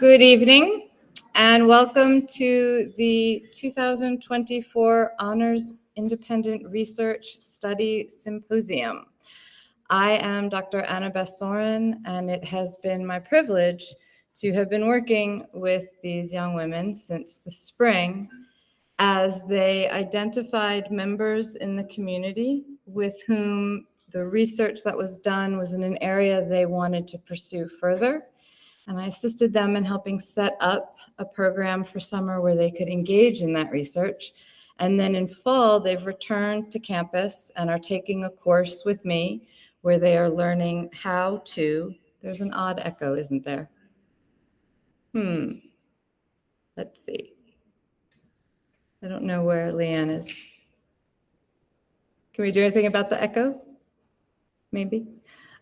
Good evening and welcome to the 2024 Honors Independent Research Study Symposium. I am Dr. Anna Bessoren, and it has been my privilege to have been working with these young women since the spring as they identified members in the community with whom the research that was done was in an area they wanted to pursue further. And I assisted them in helping set up a program for summer where they could engage in that research. And then in fall, they've returned to campus and are taking a course with me where they are learning how to, there's an odd echo, isn't there? Let's see. I don't know where Leanne is. Can we do anything about the echo? Maybe.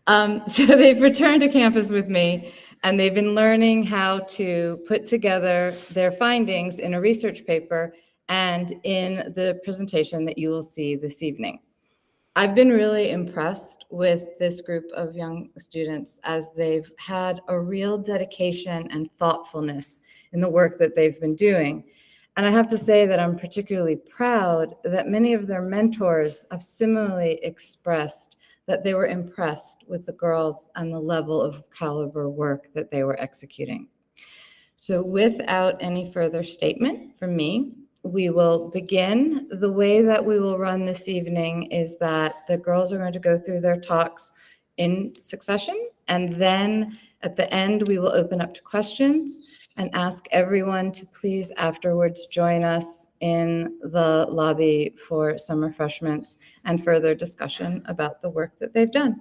So they've returned to campus with me, and they've been learning how to put together their findings in a research paper and in the presentation that you will see this evening. I've been really impressed with this group of young students as they've had a real dedication and thoughtfulness in the work that they've been doing. And I have to say that I'm particularly proud that many of their mentors have similarly expressed that they were impressed with the girls and the level of caliber work that they were executing. So without any further statement from me, we will begin. The way that we will run this evening is that the girls are going to go through their talks in succession, and then at the end, we will open up to questions and ask everyone to please afterwards join us in the lobby for some refreshments and further discussion about the work that they've done.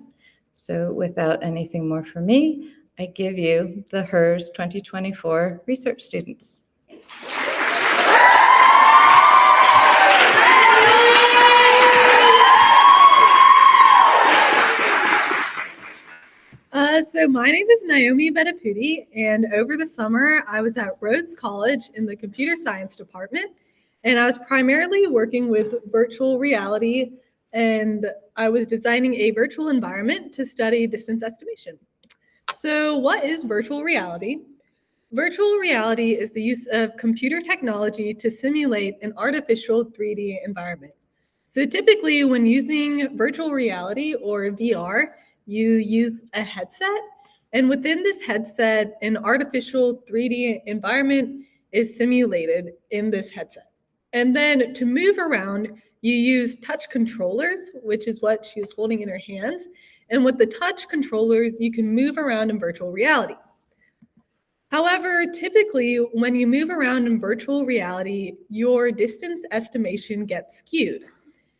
So without anything more from me, I give you the HERS 2024 research students. So my name is Naomi Bettaputi, and over the summer I was at Rhodes College in the computer science department, and I was primarily working with virtual reality, and I was designing a virtual environment to study distance estimation. So what is virtual reality? Virtual reality is the use of computer technology to simulate an artificial 3D environment. So typically when using virtual reality or VR, you use a headset, and within this headset, an artificial 3D environment is simulated in this headset. And then to move around, you use touch controllers, which is what she is holding in her hands. And with the touch controllers, you can move around in virtual reality. However, typically when you move around in virtual reality, your distance estimation gets skewed.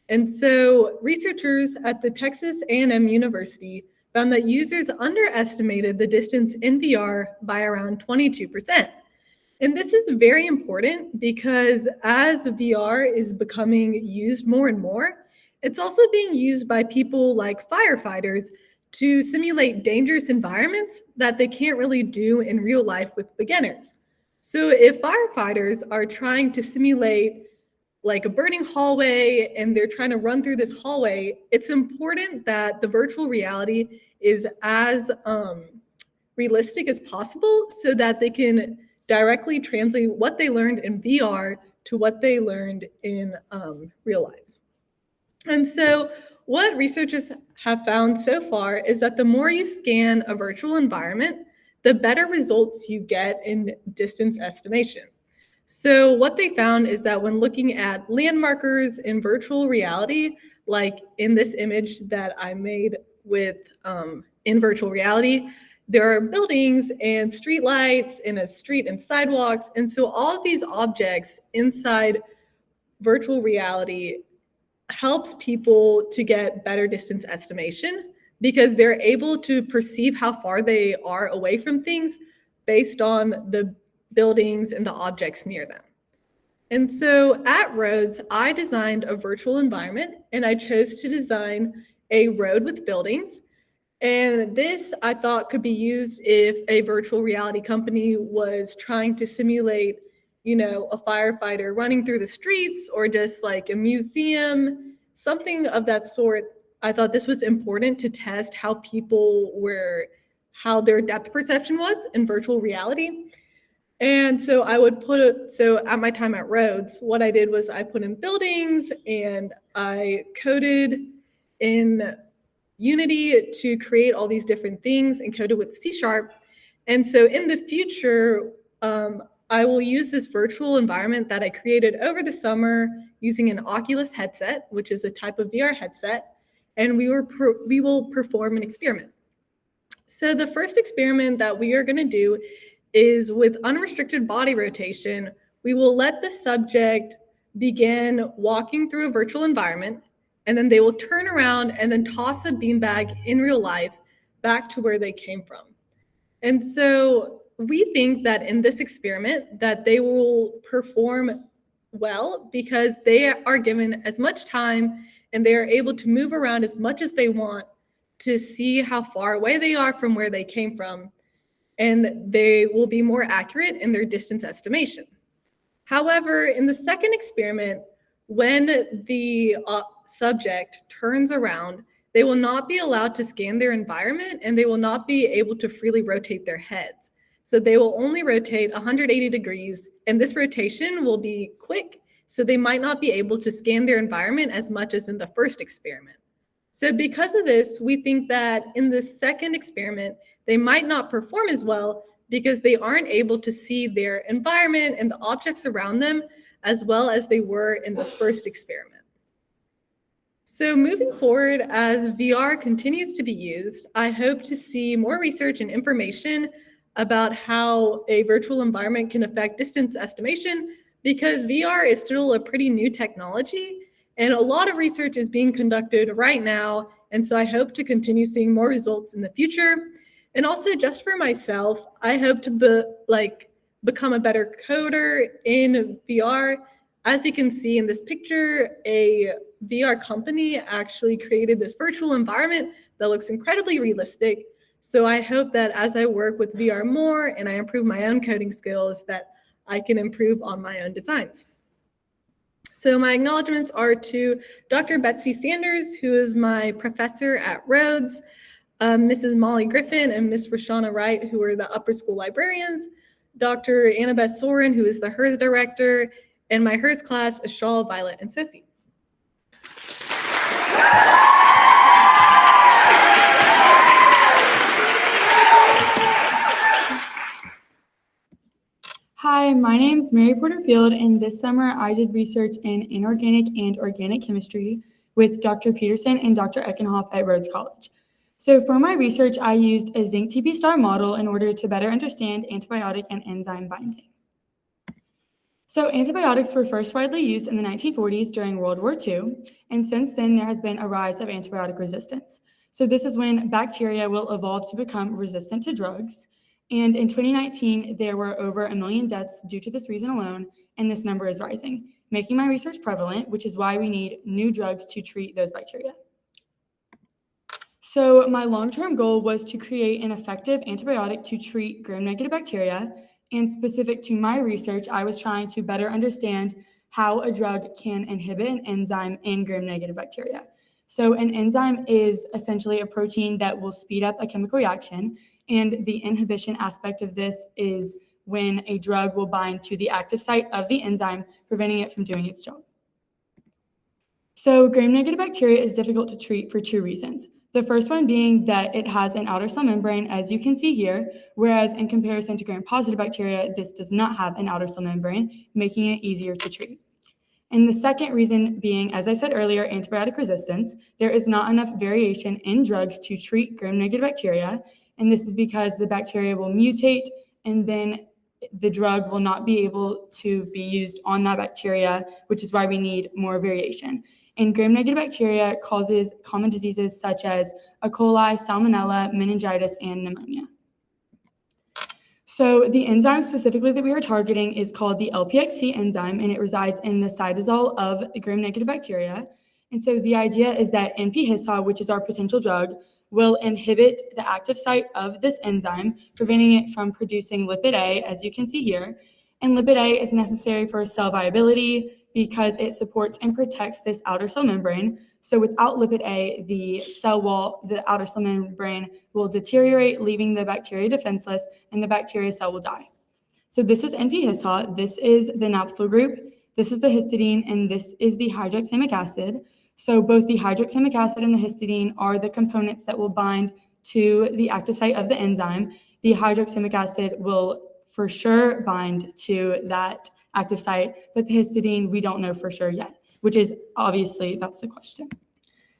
And so researchers at the Texas A&M University found that users underestimated the distance in VR by around 22%. And this is very important because as VR is becoming used more and more, it's also being used by people like firefighters to simulate dangerous environments that they can't really do in real life with beginners. So if firefighters are trying to simulate like a burning hallway and they're trying to run through this hallway, it's important that the virtual reality is as realistic as possible so that they can directly translate what they learned in VR to what they learned in real life. And so what researchers have found so far is that the more you scan a virtual environment, the better results you get in distance estimation. So what they found is that when looking at landmarkers in virtual reality, like in this image that I made with in virtual reality, there are buildings and streetlights and a street and sidewalks. And so all of these objects inside virtual reality helps people to get better distance estimation because they're able to perceive how far they are away from things based on the buildings and the objects near them. And so at Rhodes, I designed a virtual environment, and I chose to design a road with buildings. And this I thought could be used if a virtual reality company was trying to simulate, a firefighter running through the streets or just like a museum, something of that sort. I thought this was important to test how their depth perception was in virtual reality. And so I would so at my time at Rhodes, what I did was I put in buildings and I coded in Unity to create all these different things and coded with C#. And so in the future, I will use this virtual environment that I created over the summer using an Oculus headset, which is a type of VR headset, and we will perform an experiment. So the first experiment that we are going to do is with unrestricted body rotation. We will let the subject begin walking through a virtual environment, and then they will turn around and then toss a beanbag in real life back to where they came from. And so we think that in this experiment that they will perform well because they are given as much time and they are able to move around as much as they want to see how far away they are from where they came from, and they will be more accurate in their distance estimation. However, in the second experiment, when the subject turns around, they will not be allowed to scan their environment and they will not be able to freely rotate their heads. So they will only rotate 180 degrees, and this rotation will be quick, so they might not be able to scan their environment as much as in the first experiment. So because of this, we think that in the second experiment, they might not perform as well because they aren't able to see their environment and the objects around them as well as they were in the first experiment. So moving forward, as VR continues to be used, I hope to see more research and information about how a virtual environment can affect distance estimation, because VR is still a pretty new technology and a lot of research is being conducted right now. And so I hope to continue seeing more results in the future. And also just for myself, I hope to become a better coder in VR. As you can see in this picture, a VR company actually created this virtual environment that looks incredibly realistic. So I hope that as I work with VR more and I improve my own coding skills, that I can improve on my own designs. So my acknowledgements are to Dr. Betsy Sanders, who is my professor at Rhodes, Mrs. Molly Griffin and Miss Rashana Wright, who are the upper school librarians, Dr. Annabeth Soren, who is the HERS director, and my HERS class, Ashal, Violet, and Sophie. Hi, my name is Mary Porterfield, and this summer I did research in inorganic and organic chemistry with Dr. Peterson and Dr. Eckenhoff at Rhodes College. So for my research, I used a zinc TP star model in order to better understand antibiotic and enzyme binding. So antibiotics were first widely used in the 1940s during World War II, and since then there has been a rise of antibiotic resistance. So this is when bacteria will evolve to become resistant to drugs. And in 2019, there were over 1 million deaths due to this reason alone, and this number is rising, making my research prevalent, which is why we need new drugs to treat those bacteria. So my long-term goal was to create an effective antibiotic to treat gram-negative bacteria, and specific to my research, I was trying to better understand how a drug can inhibit an enzyme in gram-negative bacteria. So an enzyme is essentially a protein that will speed up a chemical reaction, and the inhibition aspect of this is when a drug will bind to the active site of the enzyme, preventing it from doing its job. So gram-negative bacteria is difficult to treat for 2 reasons. The first one being that it has an outer cell membrane, as you can see here, whereas in comparison to gram-positive bacteria, this does not have an outer cell membrane, making it easier to treat. And the second reason being, as I said earlier, antibiotic resistance. There is not enough variation in drugs to treat gram-negative bacteria, and this is because the bacteria will mutate, and then the drug will not be able to be used on that bacteria, which is why we need more variation. And gram-negative bacteria causes common diseases such as E. coli, salmonella, meningitis, and pneumonia. So the enzyme specifically that we are targeting is called the LPXC enzyme, and it resides in the cytosol of gram-negative bacteria. And so the idea is that NP-HISA, which is our potential drug, will inhibit the active site of this enzyme, preventing it from producing lipid A, as you can see here. And lipid A is necessary for cell viability because it supports and protects this outer cell membrane. So without lipid A, the cell wall, the outer cell membrane will deteriorate, leaving the bacteria defenseless, and the bacteria cell will die. So this is NP-HisHA, this is the naphthyl group, this is the histidine, and this is the hydroxamic acid. So both the hydroxamic acid and the histidine are the components that will bind to the active site of the enzyme. The hydroxamic acid will for sure bind to that active site, but the histidine, we don't know for sure yet, which is obviously, that's the question.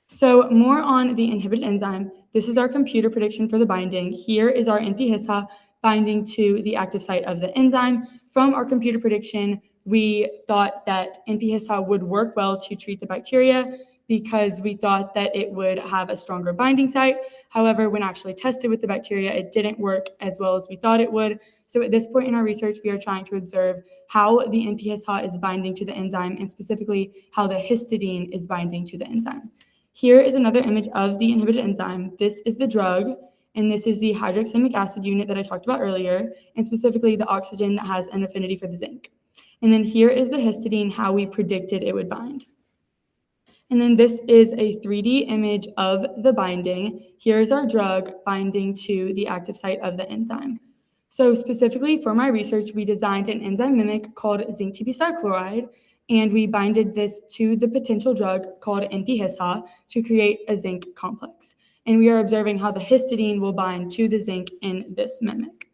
So more on the inhibited enzyme. This is our computer prediction for the binding. Here is our NP-HisHA binding to the active site of the enzyme. From our computer prediction, we thought that NP-HisHA would work well to treat the bacteria because we thought that it would have a stronger binding site. However, when actually tested with the bacteria, it didn't work as well as we thought it would. So at this point in our research, we are trying to observe how the NP-HisHA is binding to the enzyme and specifically how the histidine is binding to the enzyme. Here is another image of the inhibited enzyme. This is the drug, and this is the hydroxamic acid unit that I talked about earlier, and specifically the oxygen that has an affinity for the zinc. And then here is the histidine, how we predicted it would bind. And then this is a 3D image of the binding. Here's our drug binding to the active site of the enzyme. So specifically for my research, we designed an enzyme mimic called zinc TP star chloride, and we binded this to the potential drug called NP-HisHA to create a zinc complex. And we are observing how the histidine will bind to the zinc in this mimic.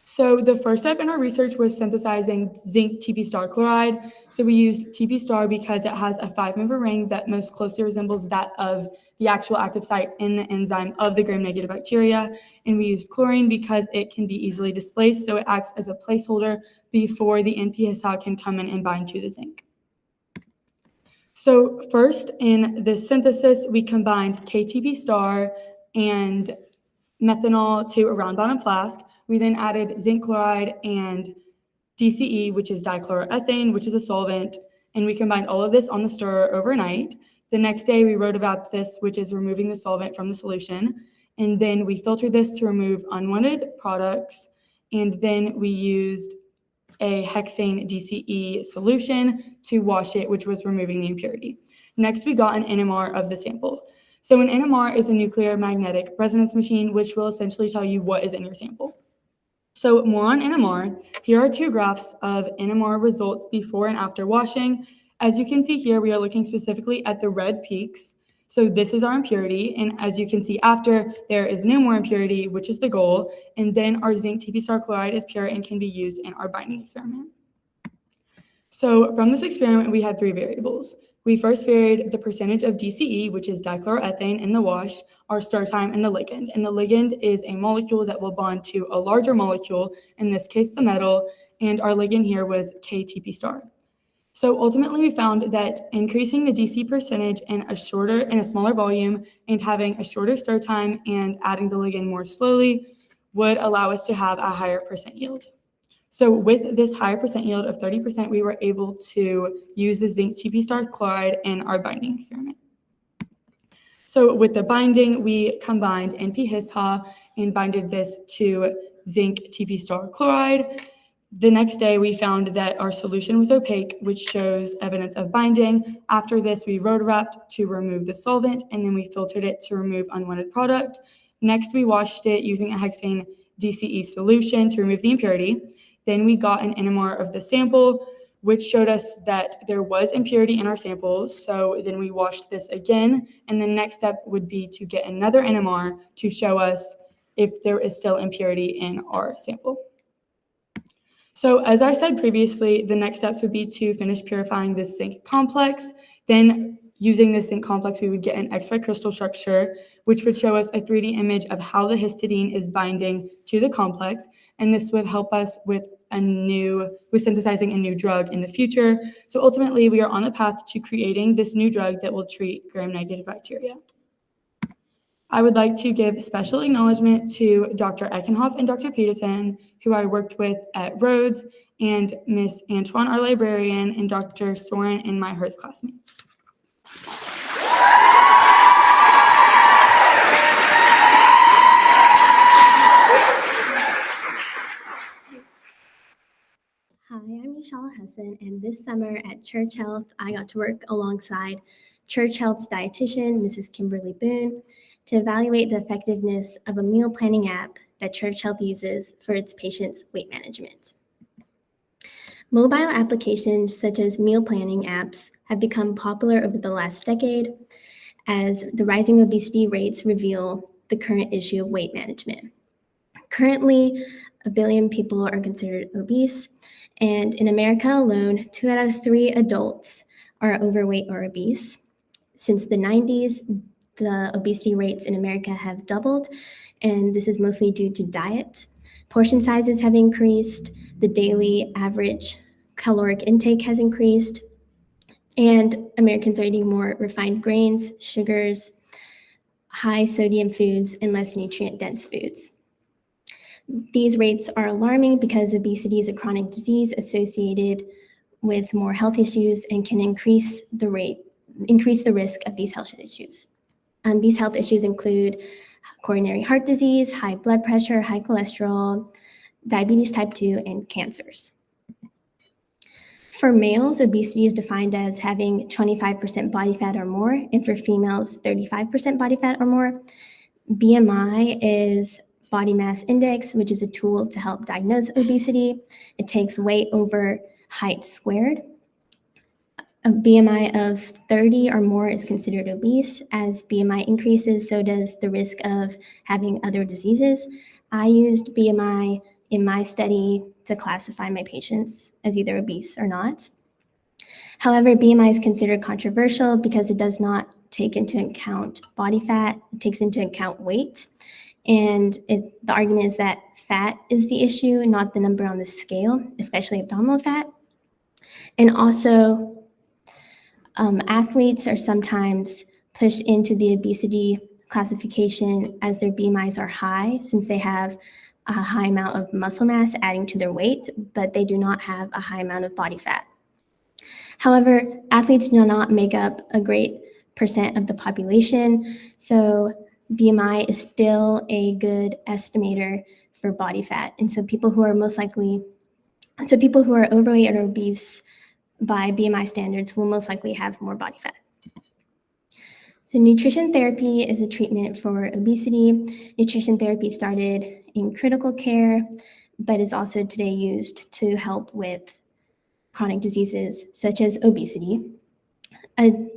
So the first step in our research was synthesizing zinc TP star chloride. So we used TP star because it has a 5-member ring that most closely resembles that of the actual active site in the enzyme of the gram-negative bacteria. And we used chlorine because it can be easily displaced, so it acts as a placeholder before the NP-HisHA can come in and bind to the zinc. So first in the synthesis, we combined KTP star and methanol to a round bottom flask. We then added zinc chloride and DCE, which is dichloroethane, which is a solvent, and we combined all of this on the stirrer overnight. The next day, we rotovapped this, which is removing the solvent from the solution, and then we filtered this to remove unwanted products, and then we used a hexane DCE solution to wash it, which was removing the impurity. Next, we got an NMR of the sample. So an NMR is a nuclear magnetic resonance machine, which will essentially tell you what is in your sample. So more on NMR. Here are 2 graphs of NMR results before and after washing. As you can see here, we are looking specifically at the red peaks. So this is our impurity, and as you can see after, there is no more impurity, which is the goal, and then our zinc TP star chloride is pure and can be used in our binding experiment. So from this experiment, we had 3 variables. We first varied the percentage of DCE, which is dichloroethane, in the wash, our stir time, and the ligand. And the ligand is a molecule that will bond to a larger molecule, in this case the metal, and our ligand here was KTP star. So ultimately, we found that increasing the DC percentage in a smaller volume and having a shorter stir time and adding the ligand more slowly would allow us to have a higher percent yield. So with this higher percent yield of 30%, we were able to use the zinc TP star chloride in our binding experiment. So with the binding, we combined NP-HisHA and binded this to zinc TP star chloride. The next day, we found that our solution was opaque, which shows evidence of binding. After this, we rotowrapped to remove the solvent, and then we filtered it to remove unwanted product. Next, we washed it using a hexane DCE solution to remove the impurity. Then we got an NMR of the sample, which showed us that there was impurity in our sample. So then we washed this again, and the next step would be to get another NMR to show us if there is still impurity in our sample. So as I said previously, the next steps would be to finish purifying this zinc complex. Then using this zinc complex, we would get an X-ray crystal structure, which would show us a 3D image of how the histidine is binding to the complex. And this would help us with synthesizing a new drug in the future. So ultimately, we are on the path to creating this new drug that will treat gram-negative bacteria. I would like to give special acknowledgement to Dr. Eckenhoff and Dr. Peterson, who I worked with at Rhodes, and Miss Antoine, our librarian, and Dr. Soren and my Hearst classmates. Hi, I'm Michelle Hessen, and this summer at Church Health, I got to work alongside Church Health's dietitian, Mrs. Kimberly Boone, to evaluate the effectiveness of a meal planning app that Church Health uses for its patients' weight management. Mobile applications such as meal planning apps have become popular over the last decade as the rising obesity rates reveal the current issue of weight management. Currently, 1 billion people are considered obese, and in America alone, 2 out of 3 adults are overweight or obese. Since the 90s, the obesity rates in America have doubled, and this is mostly due to diet. Portion sizes have increased, the daily average caloric intake has increased, and Americans are eating more refined grains, sugars, high sodium foods, and less nutrient-dense foods. These rates are alarming because obesity is a chronic disease associated with more health issues and can increase the risk of these health issues. These health issues include coronary heart disease, high blood pressure, high cholesterol, diabetes type 2, and cancers. For males, obesity is defined as having 25% body fat or more, and for females, 35% body fat or more. BMI is body mass index, which is a tool to help diagnose obesity. It takes weight over height squared. A BMI of 30 or more is considered obese. As BMI increases, so does the risk of having other diseases. I used BMI in my study to classify my patients as either obese or not. However, BMI is considered controversial because it does not take into account body fat, it takes into account weight. And the argument is that fat is the issue, not the number on the scale, especially abdominal fat. And also, athletes are sometimes pushed into the obesity classification as their BMIs are high, since they have a high amount of muscle mass adding to their weight, but they do not have a high amount of body fat. However, athletes do not make up a great percent of the population, so BMI is still a good estimator for body fat. And so people who are overweight or obese by BMI standards will most likely have more body fat. So nutrition therapy is a treatment for obesity. Nutrition therapy started in critical care, but is also today used to help with chronic diseases such as obesity. A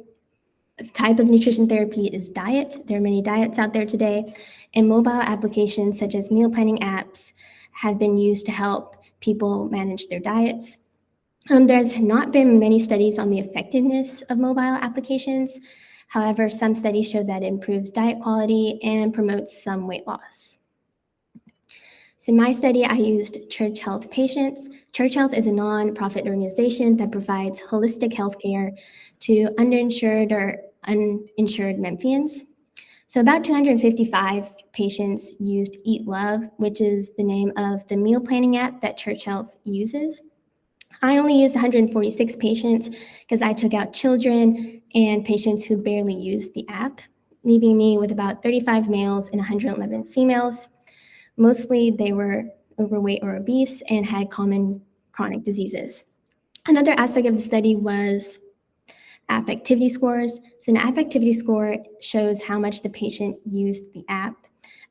type of nutrition therapy is diet. There are many diets out there today, and mobile applications such as meal planning apps have been used to help people manage their diets. There's not been many studies on the effectiveness of mobile applications. However, some studies show that it improves diet quality and promotes some weight loss. So in my study, I used Church Health patients. Church Health is a nonprofit organization that provides holistic healthcare to underinsured or uninsured Memphians. So about 255 patients used Eat Love, which is the name of the meal planning app that Church Health uses. I only used 146 patients because I took out children and patients who barely used the app, leaving me with about 35 males and 111 females. Mostly they were overweight or obese and had common chronic diseases. Another aspect of the study was app activity scores. So an app activity score shows how much the patient used the app.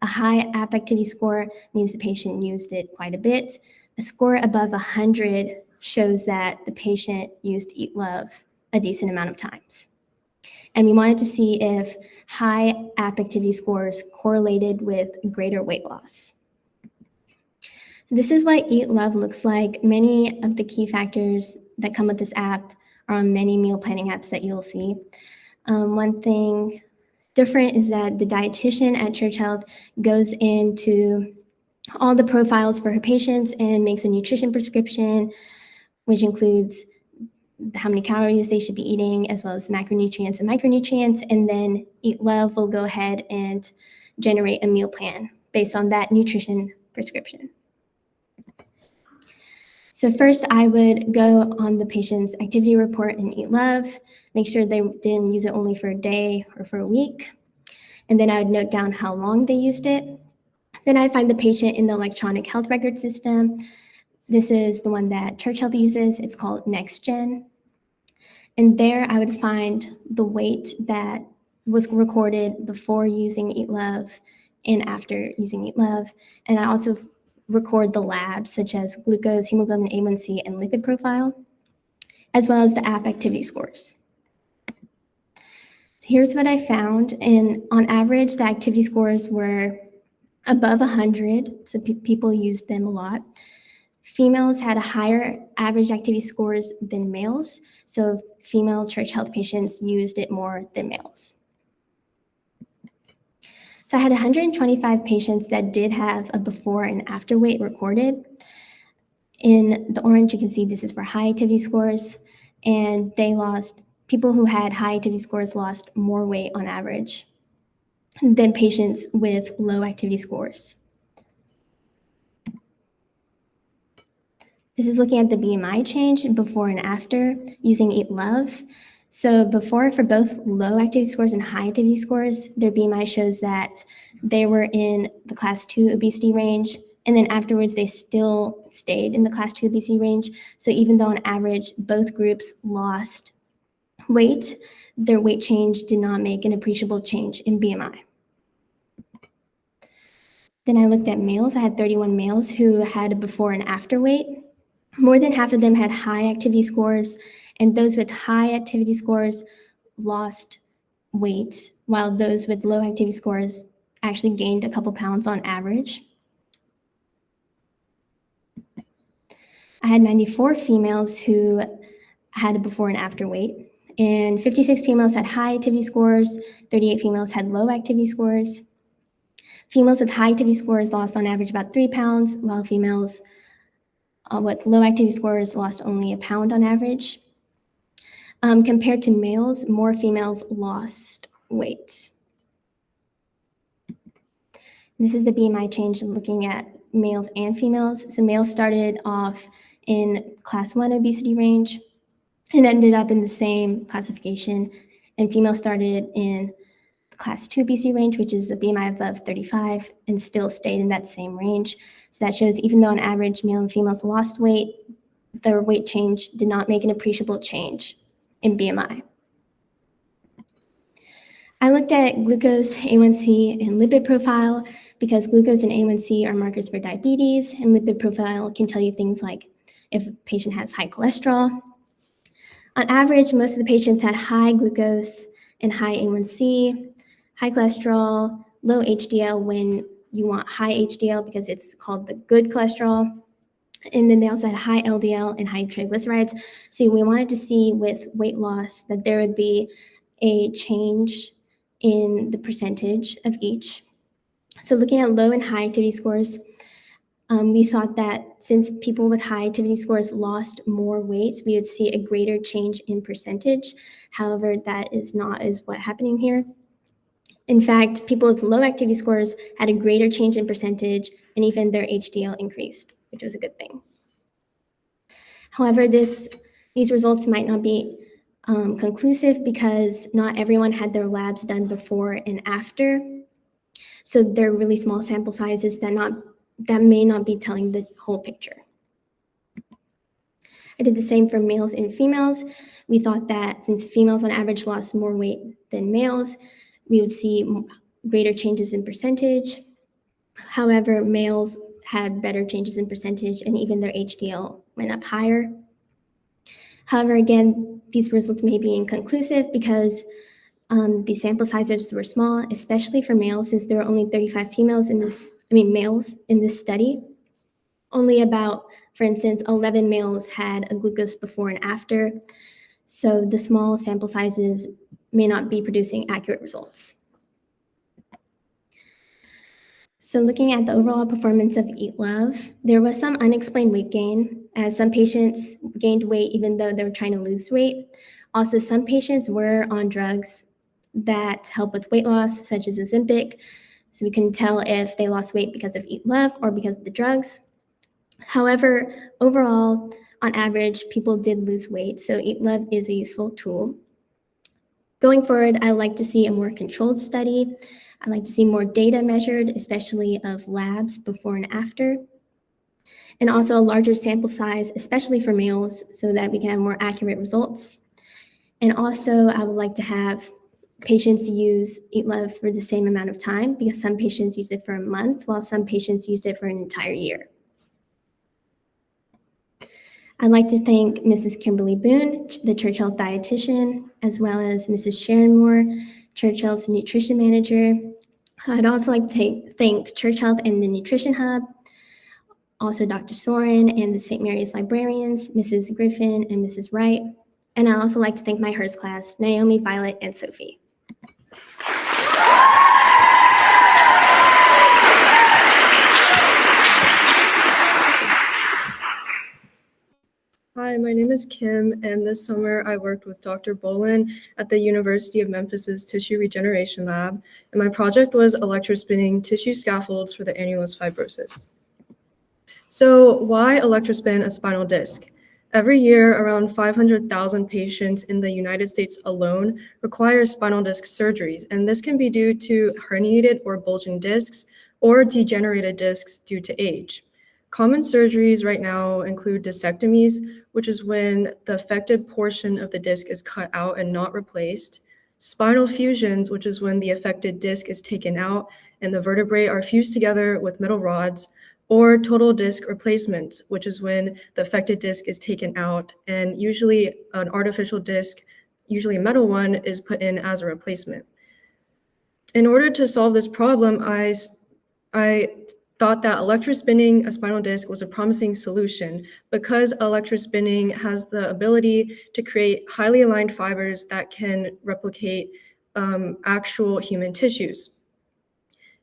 A high app activity score means the patient used it quite a bit. A score above 100 shows that the patient used Eat Love a decent amount of times. And we wanted to see if high app activity scores correlated with greater weight loss. So this is what Eat Love looks like. Many of the key factors that come with this app are on many meal planning apps that you'll see. One thing different is that the dietitian at Church Health goes into all the profiles for her patients and makes a nutrition prescription, which includes how many calories they should be eating, as well as macronutrients and micronutrients. And then Eat Love will go ahead and generate a meal plan based on that nutrition prescription. So first, I would go on the patient's activity report in Eat Love, make sure they didn't use it only for a day or for a week. And then I would note down how long they used it. Then I'd find the patient in the electronic health record system. This is the one that Church Health uses. It's called NextGen. And there I would find the weight that was recorded before using Eat Love and after using Eat Love. And I also record the labs such as glucose, hemoglobin A1C, and lipid profile, as well as the app activity scores. So here's what I found. And on average, the activity scores were above 100, so people used them a lot. Females had a higher average activity scores than males, so female church health patients used it more than males. So I had 125 patients that did have a before and after weight recorded. In the orange, you can see this is for high activity scores, and people who had high activity scores lost more weight on average than patients with low activity scores. This is looking at the BMI change before and after using Eat Love. So before, for both low activity scores and high activity scores, their BMI shows that they were in the class 2 obesity range, and then afterwards they still stayed in the class 2 obesity range. So even though on average both groups lost weight, their weight change did not make an appreciable change in BMI. Then I looked at males. I had 31 males who had a before and after weight. More than half of them had high activity scores, and those with high activity scores lost weight, while those with low activity scores actually gained a couple pounds on average. I had 94 females who had a before and after weight, and 56 females had high activity scores, 38 females had low activity scores. Females with high activity scores lost on average about 3 pounds, while females with low activity scores lost only a pound on average. Compared to males, more females lost weight. This is the BMI change looking at males and females. So males started off in class 1 obesity range and ended up in the same classification, and females started in class 2 obesity range, which is a BMI above 35, and still stayed in that same range. So that shows even though on average male and females lost weight, their weight change did not make an appreciable change in BMI. I looked at glucose, A1C, and lipid profile because glucose and A1C are markers for diabetes, and lipid profile can tell you things like if a patient has high cholesterol. On average, most of the patients had high glucose and high A1C, high cholesterol, low HDL when you want high HDL because it's called the good cholesterol. And then they also had high LDL and high triglycerides. So we wanted to see with weight loss that there would be a change in the percentage of each. So looking at low and high activity scores, we thought that since people with high activity scores lost more weight, we would see a greater change in percentage. However, that is not what's happening here. In fact, people with low activity scores had a greater change in percentage, and even their HDL increased, which was a good thing. However, these results might not be conclusive because not everyone had their labs done before and after. So they're really small sample sizes that may not be telling the whole picture. I did the same for males and females. We thought that since females on average lost more weight than males, we would see greater changes in percentage. However, males had better changes in percentage, and even their HDL went up higher. However, again, these results may be inconclusive because the sample sizes were small, especially for males, since there were only 35 males in this study. Only about, for instance, 11 males had a glucose before and after. So the small sample sizes may not be producing accurate results. So looking at the overall performance of Eat Love, there was some unexplained weight gain, as some patients gained weight even though they were trying to lose weight. Also, some patients were on drugs that help with weight loss, such as Ozempic. So we couldn't tell if they lost weight because of Eat Love or because of the drugs. However, overall, on average, people did lose weight, so Eat Love is a useful tool. Going forward, I'd like to see a more controlled study. I'd like to see more data measured, especially of labs before and after, and also a larger sample size, especially for males, so that we can have more accurate results. And also, I would like to have patients use Eat Love for the same amount of time, because some patients use it for a month while some patients use it for an entire year. I'd like to thank Mrs. Kimberly Boone, the Church Health dietitian, as well as Mrs. Sharon Moore, Church Health's nutrition manager. I'd also like to thank Church Health and the Nutrition Hub, also Dr. Soren and the St. Mary's librarians, Mrs. Griffin and Mrs. Wright. And I'd also like to thank my HERS class, Naomi, Violet, and Sophie. Hi, my name is Kim, and this summer I worked with Dr. Bolin at the University of Memphis's Tissue Regeneration Lab, and my project was electrospinning tissue scaffolds for the annulus fibrosis. So why electrospin a spinal disc? Every year, around 500,000 patients in the United States alone require spinal disc surgeries, and this can be due to herniated or bulging discs or degenerated discs due to age. Common surgeries right now include discectomies, which is when the affected portion of the disc is cut out and not replaced, spinal fusions, which is when the affected disc is taken out and the vertebrae are fused together with metal rods, or total disc replacements, which is when the affected disc is taken out and usually an artificial disc, usually a metal one, is put in as a replacement. In order to solve this problem, I thought that electrospinning a spinal disc was a promising solution because electrospinning has the ability to create highly aligned fibers that can replicate actual human tissues.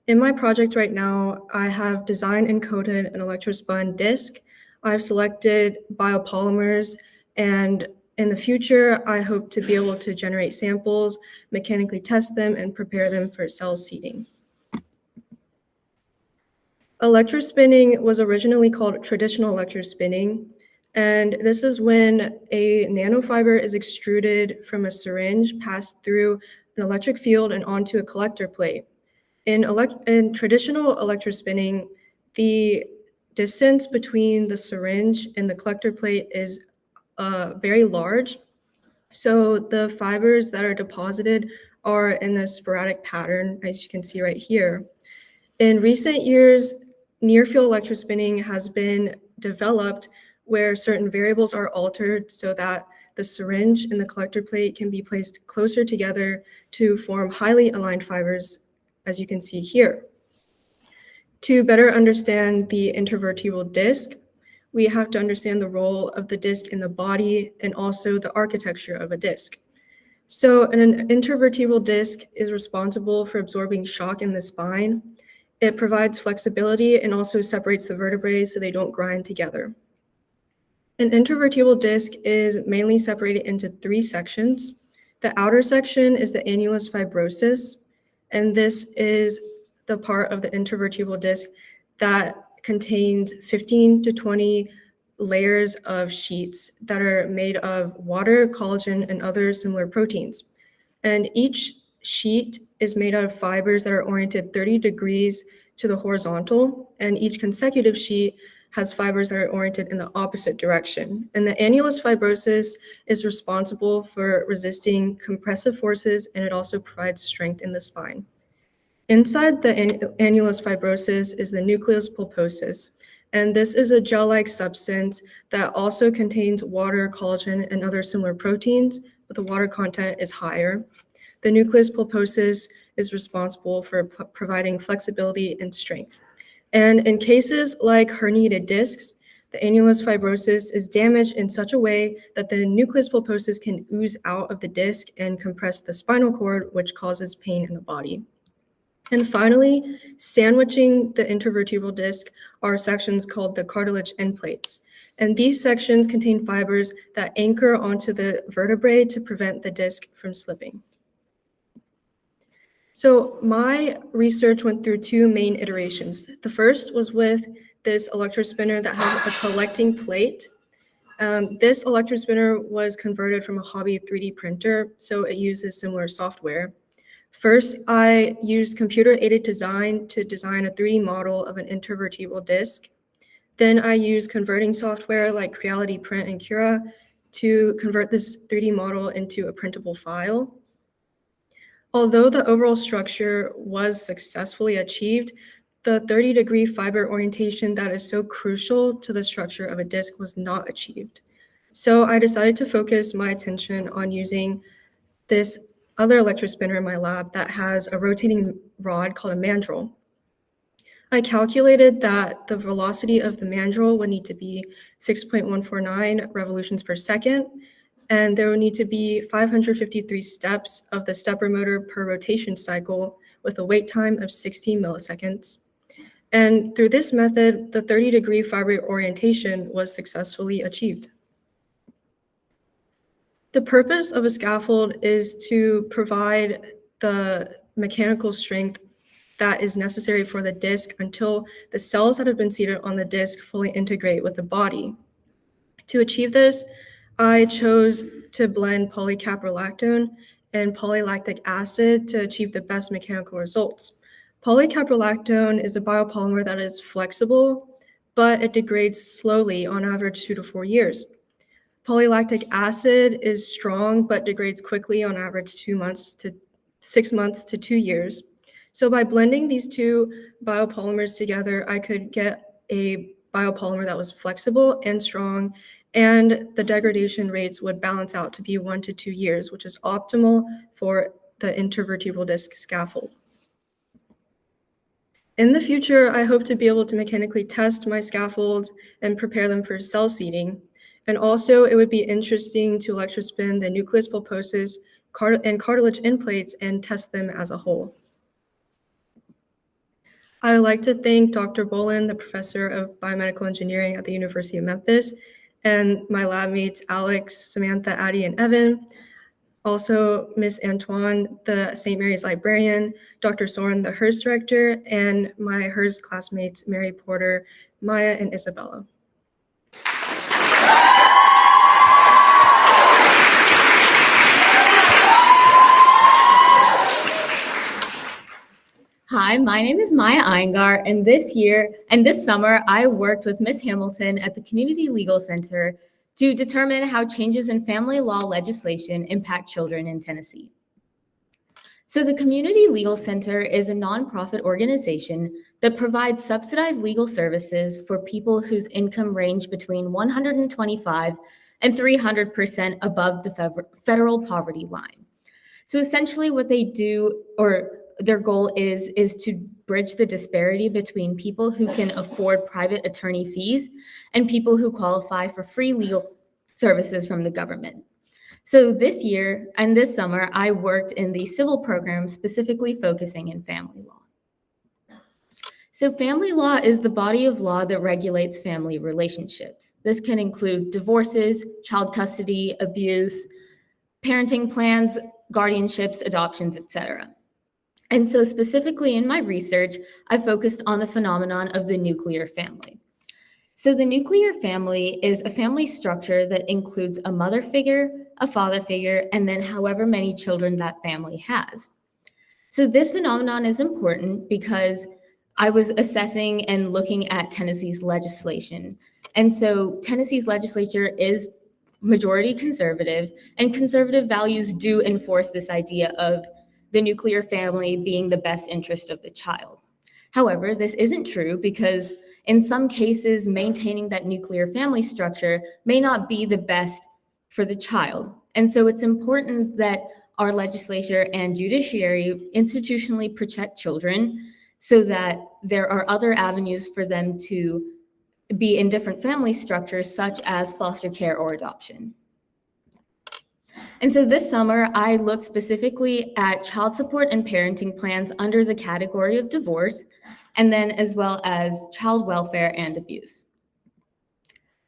In my project right now, I have designed and coated an electrospun disc. I've selected biopolymers, and in the future, I hope to be able to generate samples, mechanically test them, and prepare them for cell seeding. Electrospinning was originally called traditional electrospinning, and this is when a nanofiber is extruded from a syringe, passed through an electric field and onto a collector plate. In traditional electrospinning, the distance between the syringe and the collector plate is very large, so the fibers that are deposited are in a sporadic pattern, as you can see right here. In recent years, near-field electrospinning has been developed where certain variables are altered so that the syringe and the collector plate can be placed closer together to form highly aligned fibers, as you can see here. To better understand the intervertebral disc, we have to understand the role of the disc in the body and also the architecture of a disc. So an intervertebral disc is responsible for absorbing shock in the spine. It provides flexibility and also separates the vertebrae so they don't grind together. An intervertebral disc is mainly separated into three sections. The outer section is the annulus fibrosus, and this is the part of the intervertebral disc that contains 15 to 20 layers of sheets that are made of water, collagen, and other similar proteins. And each sheet is made out of fibers that are oriented 30 degrees to the horizontal, and each consecutive sheet has fibers that are oriented in the opposite direction. And the annulus fibrosus is responsible for resisting compressive forces, and it also provides strength in the spine. Inside the annulus fibrosus is the nucleus pulposus, and this is a gel-like substance that also contains water, collagen, and other similar proteins, but the water content is higher. The nucleus pulposus is responsible for providing flexibility and strength. And in cases like herniated discs, the annulus fibrosus is damaged in such a way that the nucleus pulposus can ooze out of the disc and compress the spinal cord, which causes pain in the body. And finally, sandwiching the intervertebral disc are sections called the cartilage end plates. And these sections contain fibers that anchor onto the vertebrae to prevent the disc from slipping. So my research went through two main iterations. The first was with this electrospinner that has a collecting plate. This electrospinner was converted from a hobby 3D printer, so it uses similar software. First, I used computer-aided design to design a 3D model of an intervertebral disc. Then I used converting software like Creality Print and Cura to convert this 3D model into a printable file. Although the overall structure was successfully achieved, the 30-degree fiber orientation that is so crucial to the structure of a disc was not achieved. So I decided to focus my attention on using this other electrospinner in my lab that has a rotating rod called a mandrel. I calculated that the velocity of the mandrel would need to be 6.149 revolutions per second, and there would need to be 553 steps of the stepper motor per rotation cycle with a wait time of 16 milliseconds. And through this method, the 30-degree fiber orientation was successfully achieved. The purpose of a scaffold is to provide the mechanical strength that is necessary for the disc until the cells that have been seated on the disc fully integrate with the body. To achieve this, I chose to blend polycaprolactone and polylactic acid to achieve the best mechanical results. Polycaprolactone is a biopolymer that is flexible, but it degrades slowly, on average 2 to 4 years. Polylactic acid is strong, but degrades quickly, on average 6 months to 2 years. So by blending these two biopolymers together, I could get a biopolymer that was flexible and strong, and the degradation rates would balance out to be 1 to 2 years, which is optimal for the intervertebral disc scaffold. In the future, I hope to be able to mechanically test my scaffolds and prepare them for cell seeding. And also, it would be interesting to electrospin the nucleus pulposus and cartilage end plates and test them as a whole. I would like to thank Dr. Bolin, the professor of biomedical engineering at the University of Memphis, and my lab mates Alex, Samantha, Addie, and Evan. Also, Ms. Antoine, the St. Mary's librarian, Dr. Soren, the HERS director, and my HERS classmates, Mary Porter, Maya, and Isabella. Hi, my name is Maya Iyengar, and this summer, I worked with Ms. Hamilton at the Community Legal Center to determine how changes in family law legislation impact children in Tennessee. So the Community Legal Center is a nonprofit organization that provides subsidized legal services for people whose income range between 125 and 300% above the federal poverty line. So essentially what they do, or their goal is to bridge the disparity between people who can afford private attorney fees and people who qualify for free legal services from the government. So this year and this summer, I worked in the civil program specifically focusing in family law. So family law is the body of law that regulates family relationships. This can include divorces, child custody, abuse, parenting plans, guardianships, adoptions, etc. And so specifically in my research, I focused on the phenomenon of the nuclear family. So the nuclear family is a family structure that includes a mother figure, a father figure, and then however many children that family has. So this phenomenon is important because I was assessing and looking at Tennessee's legislation. And so Tennessee's legislature is majority conservative, and conservative values do enforce this idea of the nuclear family being the best interest of the child. However, this isn't true because in some cases, maintaining that nuclear family structure may not be the best for the child. And so it's important that our legislature and judiciary institutionally protect children so that there are other avenues for them to be in different family structures, such as foster care or adoption. And so this summer, I looked specifically at child support and parenting plans under the category of divorce, and then as well as child welfare and abuse.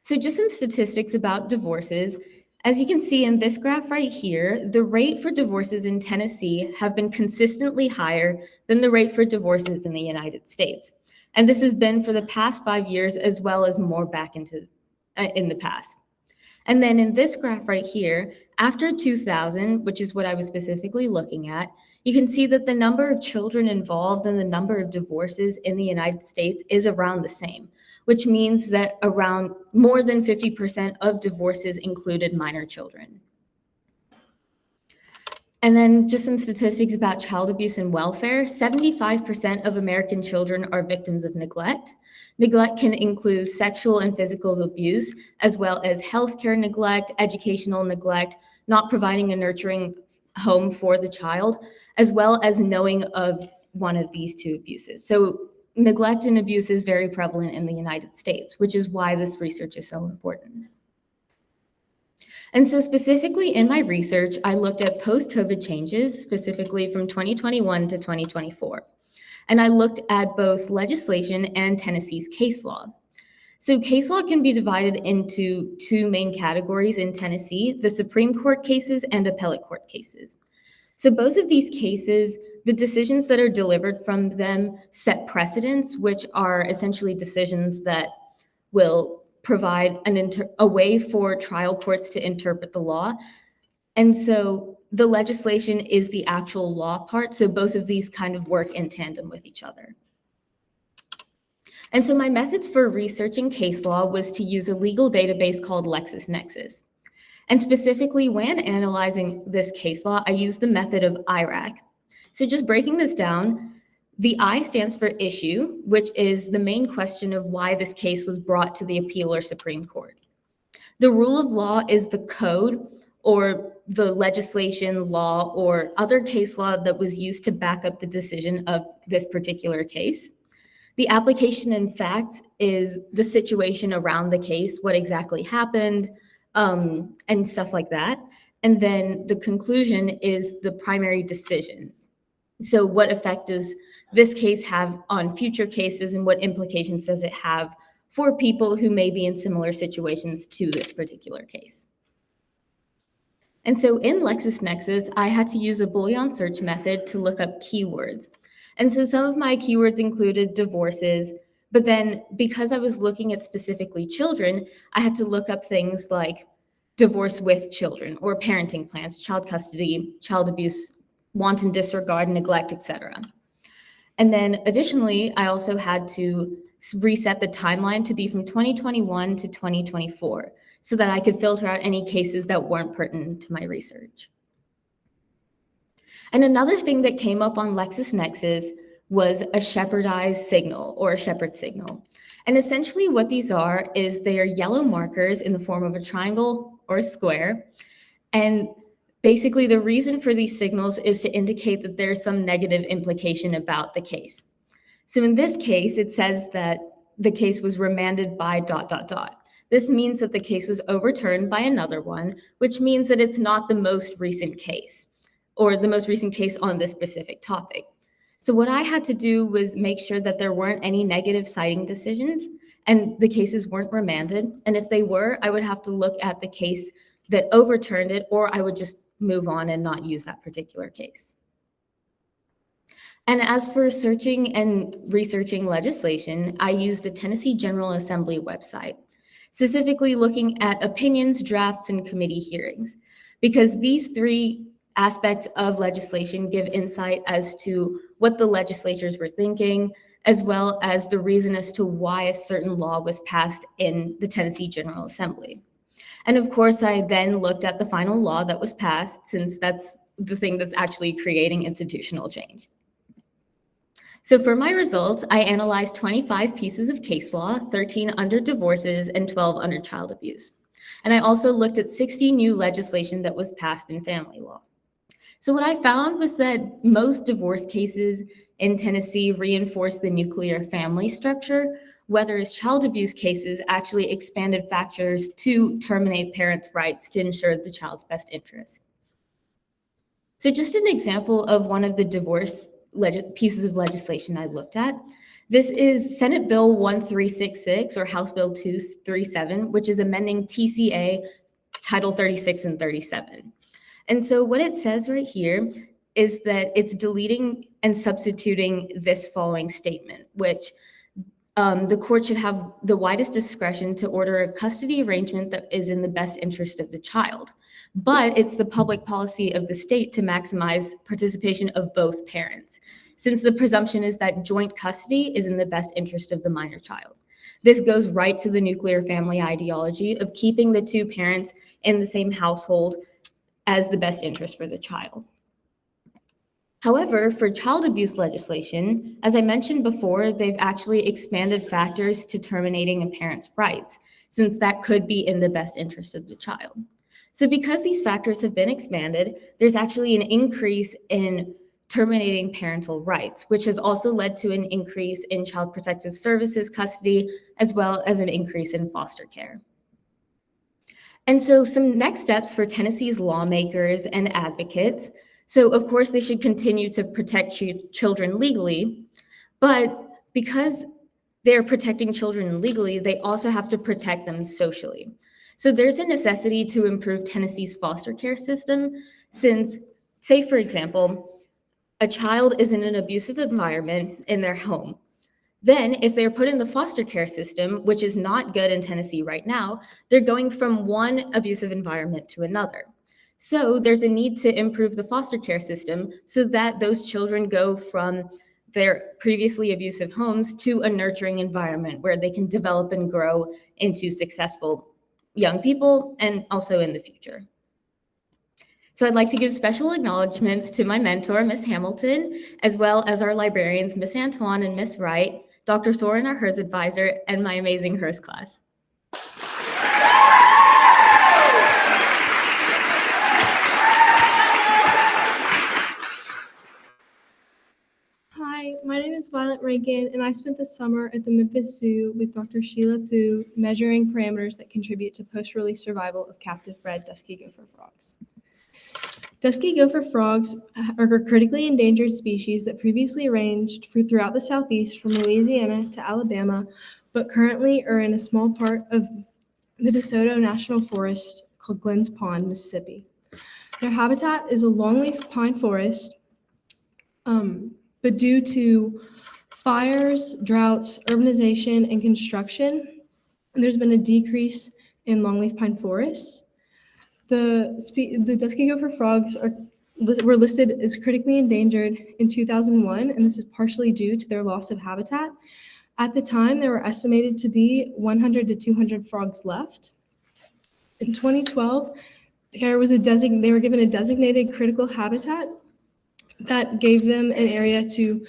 So just some statistics about divorces. As you can see in this graph right here, the rate for divorces in Tennessee have been consistently higher than the rate for divorces in the United States. And this has been for the past 5 years, as well as more back in the past. And then in this graph right here, after 2000, which is what I was specifically looking at, you can see that the number of children involved and the number of divorces in the United States is around the same, which means that around more than 50% of divorces included minor children. And then just some statistics about child abuse and welfare. 75% of American children are victims of neglect. Neglect can include sexual and physical abuse, as well as healthcare neglect, educational neglect, not providing a nurturing home for the child, as well as knowing of one of these two abuses. So neglect and abuse is very prevalent in the United States, which is why this research is so important. And so specifically in my research, I looked at post-COVID changes, specifically from 2021 to 2024. And I looked at both legislation and Tennessee's case law. So case law can be divided into two main categories in Tennessee, the Supreme Court cases and appellate court cases. So both of these cases, the decisions that are delivered from them set precedents, which are essentially decisions that will provide a way for trial courts to interpret the law. And so the legislation is the actual law part. So both of these kind of work in tandem with each other. And so my methods for researching case law was to use a legal database called LexisNexis. And specifically when analyzing this case law, I used the method of IRAC. So just breaking this down, the I stands for issue, which is the main question of why this case was brought to the appeal or Supreme Court. The rule of law is the code or the legislation, law, or other case law that was used to back up the decision of this particular case. The application in fact is the situation around the case, what exactly happened, and stuff like that. And then the conclusion is the primary decision. So what effect does this case have on future cases, and what implications does it have for people who may be in similar situations to this particular case? And so in LexisNexis, I had to use a Boolean search method to look up keywords. And so some of my keywords included divorces, but then because I was looking at specifically children, I had to look up things like divorce with children or parenting plans, child custody, child abuse, wanton disregard, neglect, etc. And then additionally, I also had to reset the timeline to be from 2021 to 2024 so that I could filter out any cases that weren't pertinent to my research. And another thing that came up on LexisNexis was a shepherdized signal or a shepherd signal. And essentially what these are is they are yellow markers in the form of a triangle or a square. And basically, the reason for these signals is to indicate that there's some negative implication about the case. So in this case, it says that the case was remanded by ... This means that the case was overturned by another one, which means that it's not the most recent case or the most recent case on this specific topic. So what I had to do was make sure that there weren't any negative citing decisions and the cases weren't remanded. And if they were, I would have to look at the case that overturned it, or I would just move on and not use that particular case. And as for searching and researching legislation, I used the Tennessee General Assembly website, specifically looking at opinions, drafts, and committee hearings, because these three aspects of legislation give insight as to what the legislatures were thinking, as well as the reason as to why a certain law was passed in the Tennessee General Assembly. And of course, I then looked at the final law that was passed, since that's the thing that's actually creating institutional change. So for my results, I analyzed 25 pieces of case law, 13 under divorces and 12 under child abuse. And I also looked at 60 new legislation that was passed in family law. So what I found was that most divorce cases in Tennessee reinforce the nuclear family structure, whereas child abuse cases actually expanded factors to terminate parents' rights to ensure the child's best interest. So just an example of one of the divorce pieces of legislation I looked at. This is Senate Bill 1366 or House Bill 237, which is amending TCA Title 36 and 37. And so what it says right here is that it's deleting and substituting this following statement, which the court should have the widest discretion to order a custody arrangement that is in the best interest of the child. But it's the public policy of the state to maximize participation of both parents, since the presumption is that joint custody is in the best interest of the minor child. This goes right to the nuclear family ideology of keeping the two parents in the same household as the best interest for the child. However, for child abuse legislation, as I mentioned before, they've actually expanded factors to terminating a parent's rights, since that could be in the best interest of the child. So because these factors have been expanded, there's actually an increase in terminating parental rights, which has also led to an increase in Child Protective Services custody, as well as an increase in foster care. And so some next steps for Tennessee's lawmakers and advocates. So of course, they should continue to protect children legally, but because they're protecting children legally, they also have to protect them socially. So there's a necessity to improve Tennessee's foster care system since, say for example, a child is in an abusive environment in their home. Then, if they're put in the foster care system, which is not good in Tennessee right now, they're going from one abusive environment to another. So there's a need to improve the foster care system so that those children go from their previously abusive homes to a nurturing environment where they can develop and grow into successful young people and also in the future. So I'd like to give special acknowledgments to my mentor, Ms. Hamilton, as well as our librarians, Ms. Antoine and Ms. Wright, Dr. Soren, our HERS advisor, and my amazing HERS class. Hi, my name is Violet Rankin, and I spent the summer at the Memphis Zoo with Dr. Sheila Poo measuring parameters that contribute to post-release survival of captive-bred dusky gopher frogs. Dusky gopher frogs are a critically endangered species that previously ranged throughout the southeast from Louisiana to Alabama, but currently are in a small part of the DeSoto National Forest called Glens Pond, Mississippi. Their habitat is a longleaf pine forest, but due to fires, droughts, urbanization, and construction, there's been a decrease in longleaf pine forests. The dusky gopher frogs were listed as critically endangered in 2001, and this is partially due to their loss of habitat. At the time, there were estimated to be 100 to 200 frogs left. In 2012, they were given a designated critical habitat that gave them an area to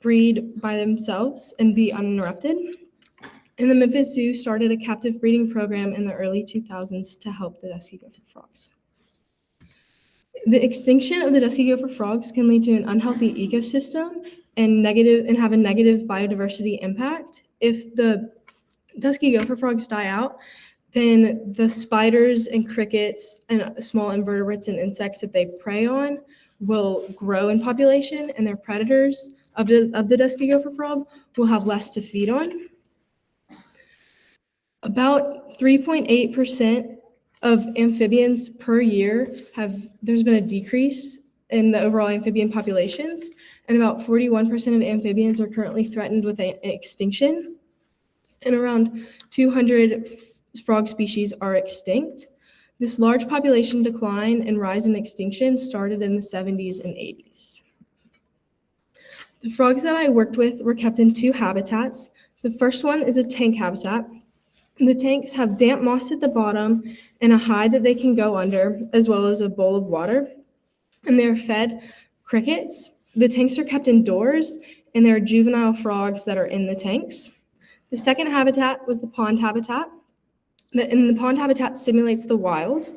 breed by themselves and be uninterrupted. And the Memphis Zoo started a captive breeding program in the early 2000s to help the dusky gopher frogs. The extinction of the dusky gopher frogs can lead to an unhealthy ecosystem and have a negative biodiversity impact. If the dusky gopher frogs die out, then the spiders and crickets and small invertebrates and insects that they prey on will grow in population, and their predators of the dusky gopher frog will have less to feed on. About 3.8% of amphibians per year there's been a decrease in the overall amphibian populations, and about 41% of amphibians are currently threatened with extinction, and around 200 frog species are extinct. This large population decline and rise in extinction started in the 70s and 80s. The frogs that I worked with were kept in two habitats. The first one is a tank habitat. The tanks have damp moss at the bottom and a hide that they can go under, as well as a bowl of water. And they're fed crickets. The tanks are kept indoors, and there are juvenile frogs that are in the tanks. The second habitat was the pond habitat. And the pond habitat simulates the wild.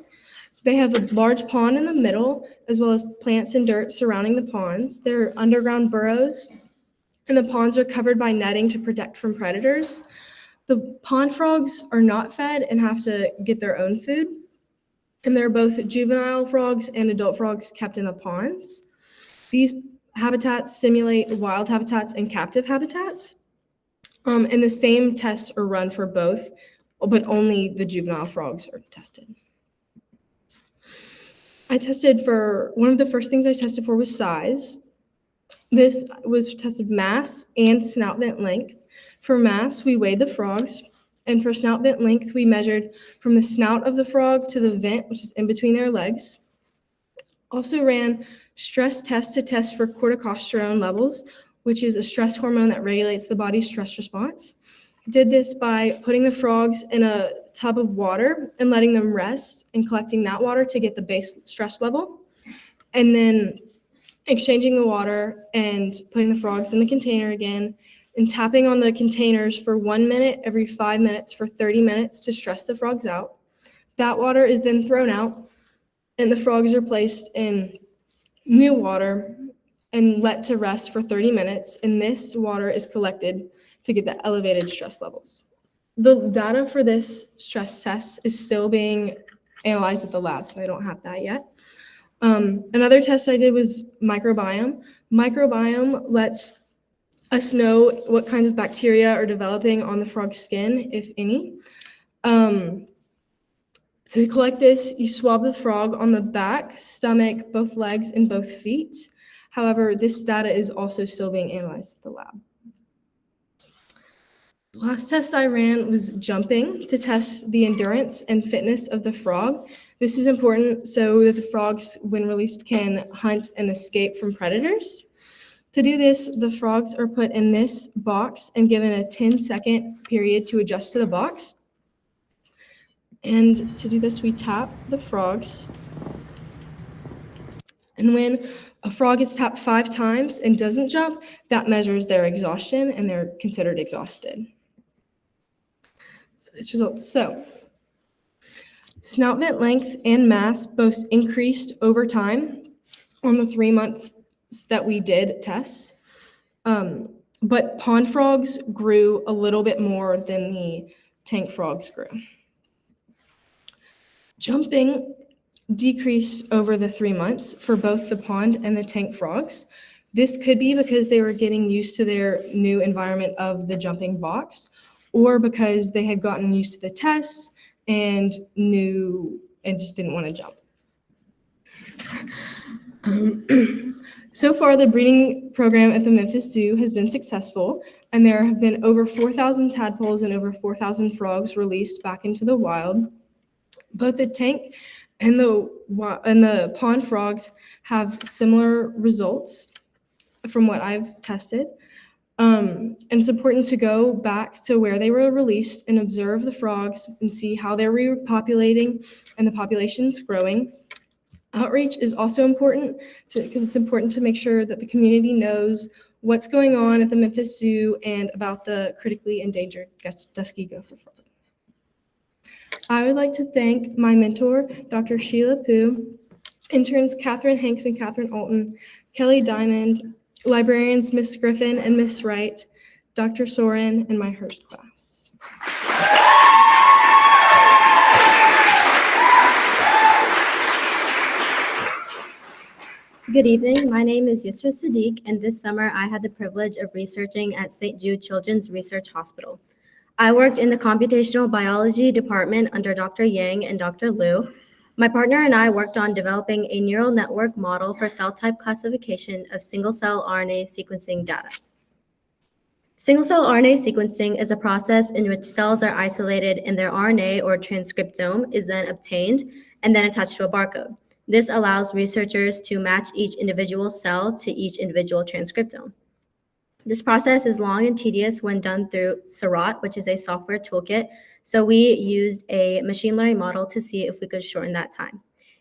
They have a large pond in the middle, as well as plants and dirt surrounding the ponds. There are underground burrows, and the ponds are covered by netting to protect from predators. The pond frogs are not fed and have to get their own food. And there are both juvenile frogs and adult frogs kept in the ponds. These habitats simulate wild habitats and captive habitats. And the same tests are run for both, but only the juvenile frogs are tested. One of the first things I tested for was size. This was tested mass and snout vent length. For mass, we weighed the frogs, and for snout vent length, we measured from the snout of the frog to the vent, which is in between their legs. Also ran stress tests to test for corticosterone levels, which is a stress hormone that regulates the body's stress response. Did this by putting the frogs in a tub of water and letting them rest and collecting that water to get the base stress level. And then exchanging the water and putting the frogs in the container again, and tapping on the containers for 1 minute every 5 minutes for 30 minutes to stress the frogs out. That water is then thrown out, and the frogs are placed in new water and let to rest for 30 minutes, and this water is collected to get the elevated stress levels. The data for this stress test is still being analyzed at the lab, so I don't have that yet. Another test I did was microbiome. Microbiome lets us know what kinds of bacteria are developing on the frog's skin, if any. To collect this, you swab the frog on the back, stomach, both legs, and both feet. However, this data is also still being analyzed at the lab. The last test I ran was jumping to test the endurance and fitness of the frog. This is important so that the frogs, when released, can hunt and escape from predators. To do this, the frogs are put in this box and given a 10-second period to adjust to the box. And to do this, we tap the frogs. And when a frog is tapped 5 times and doesn't jump, that measures their exhaustion and they're considered exhausted. So its results. So snout vent length and mass both increased over time on the 3 months that we did tests. But pond frogs grew a little bit more than the tank frogs grew. Jumping decreased over the 3 months for both the pond and the tank frogs. This could be because they were getting used to their new environment of the jumping box, or because they had gotten used to the tests and just didn't want to jump. So far, the breeding program at the Memphis Zoo has been successful, and there have been over 4,000 tadpoles and over 4,000 frogs released back into the wild. Both the tank and the pond frogs have similar results from what I've tested. And it's important to go back to where they were released and observe the frogs and see how they're repopulating and the population's growing. Outreach is also important because it's important to make sure that the community knows what's going on at the Memphis Zoo and about the critically endangered dusky gopher frog. I would like to thank my mentor, Dr. Sheila Pooh, interns Catherine Hanks and Catherine Alton, Kelly Diamond, librarians Miss Griffin and Miss Wright, Dr. Soren, and my Hearst class. Good evening. My name is Yusra Sadiq, and this summer I had the privilege of researching at St. Jude Children's Research Hospital. I worked in the computational biology department under Dr. Yang and Dr. Liu. My partner and I worked on developing a neural network model for cell type classification of single-cell RNA sequencing data. Single-cell RNA sequencing is a process in which cells are isolated and their RNA or transcriptome is then obtained and then attached to a barcode. This allows researchers to match each individual cell to each individual transcriptome. This process is long and tedious when done through Seurat, which is a software toolkit, so we used a machine learning model to see if we could shorten that time.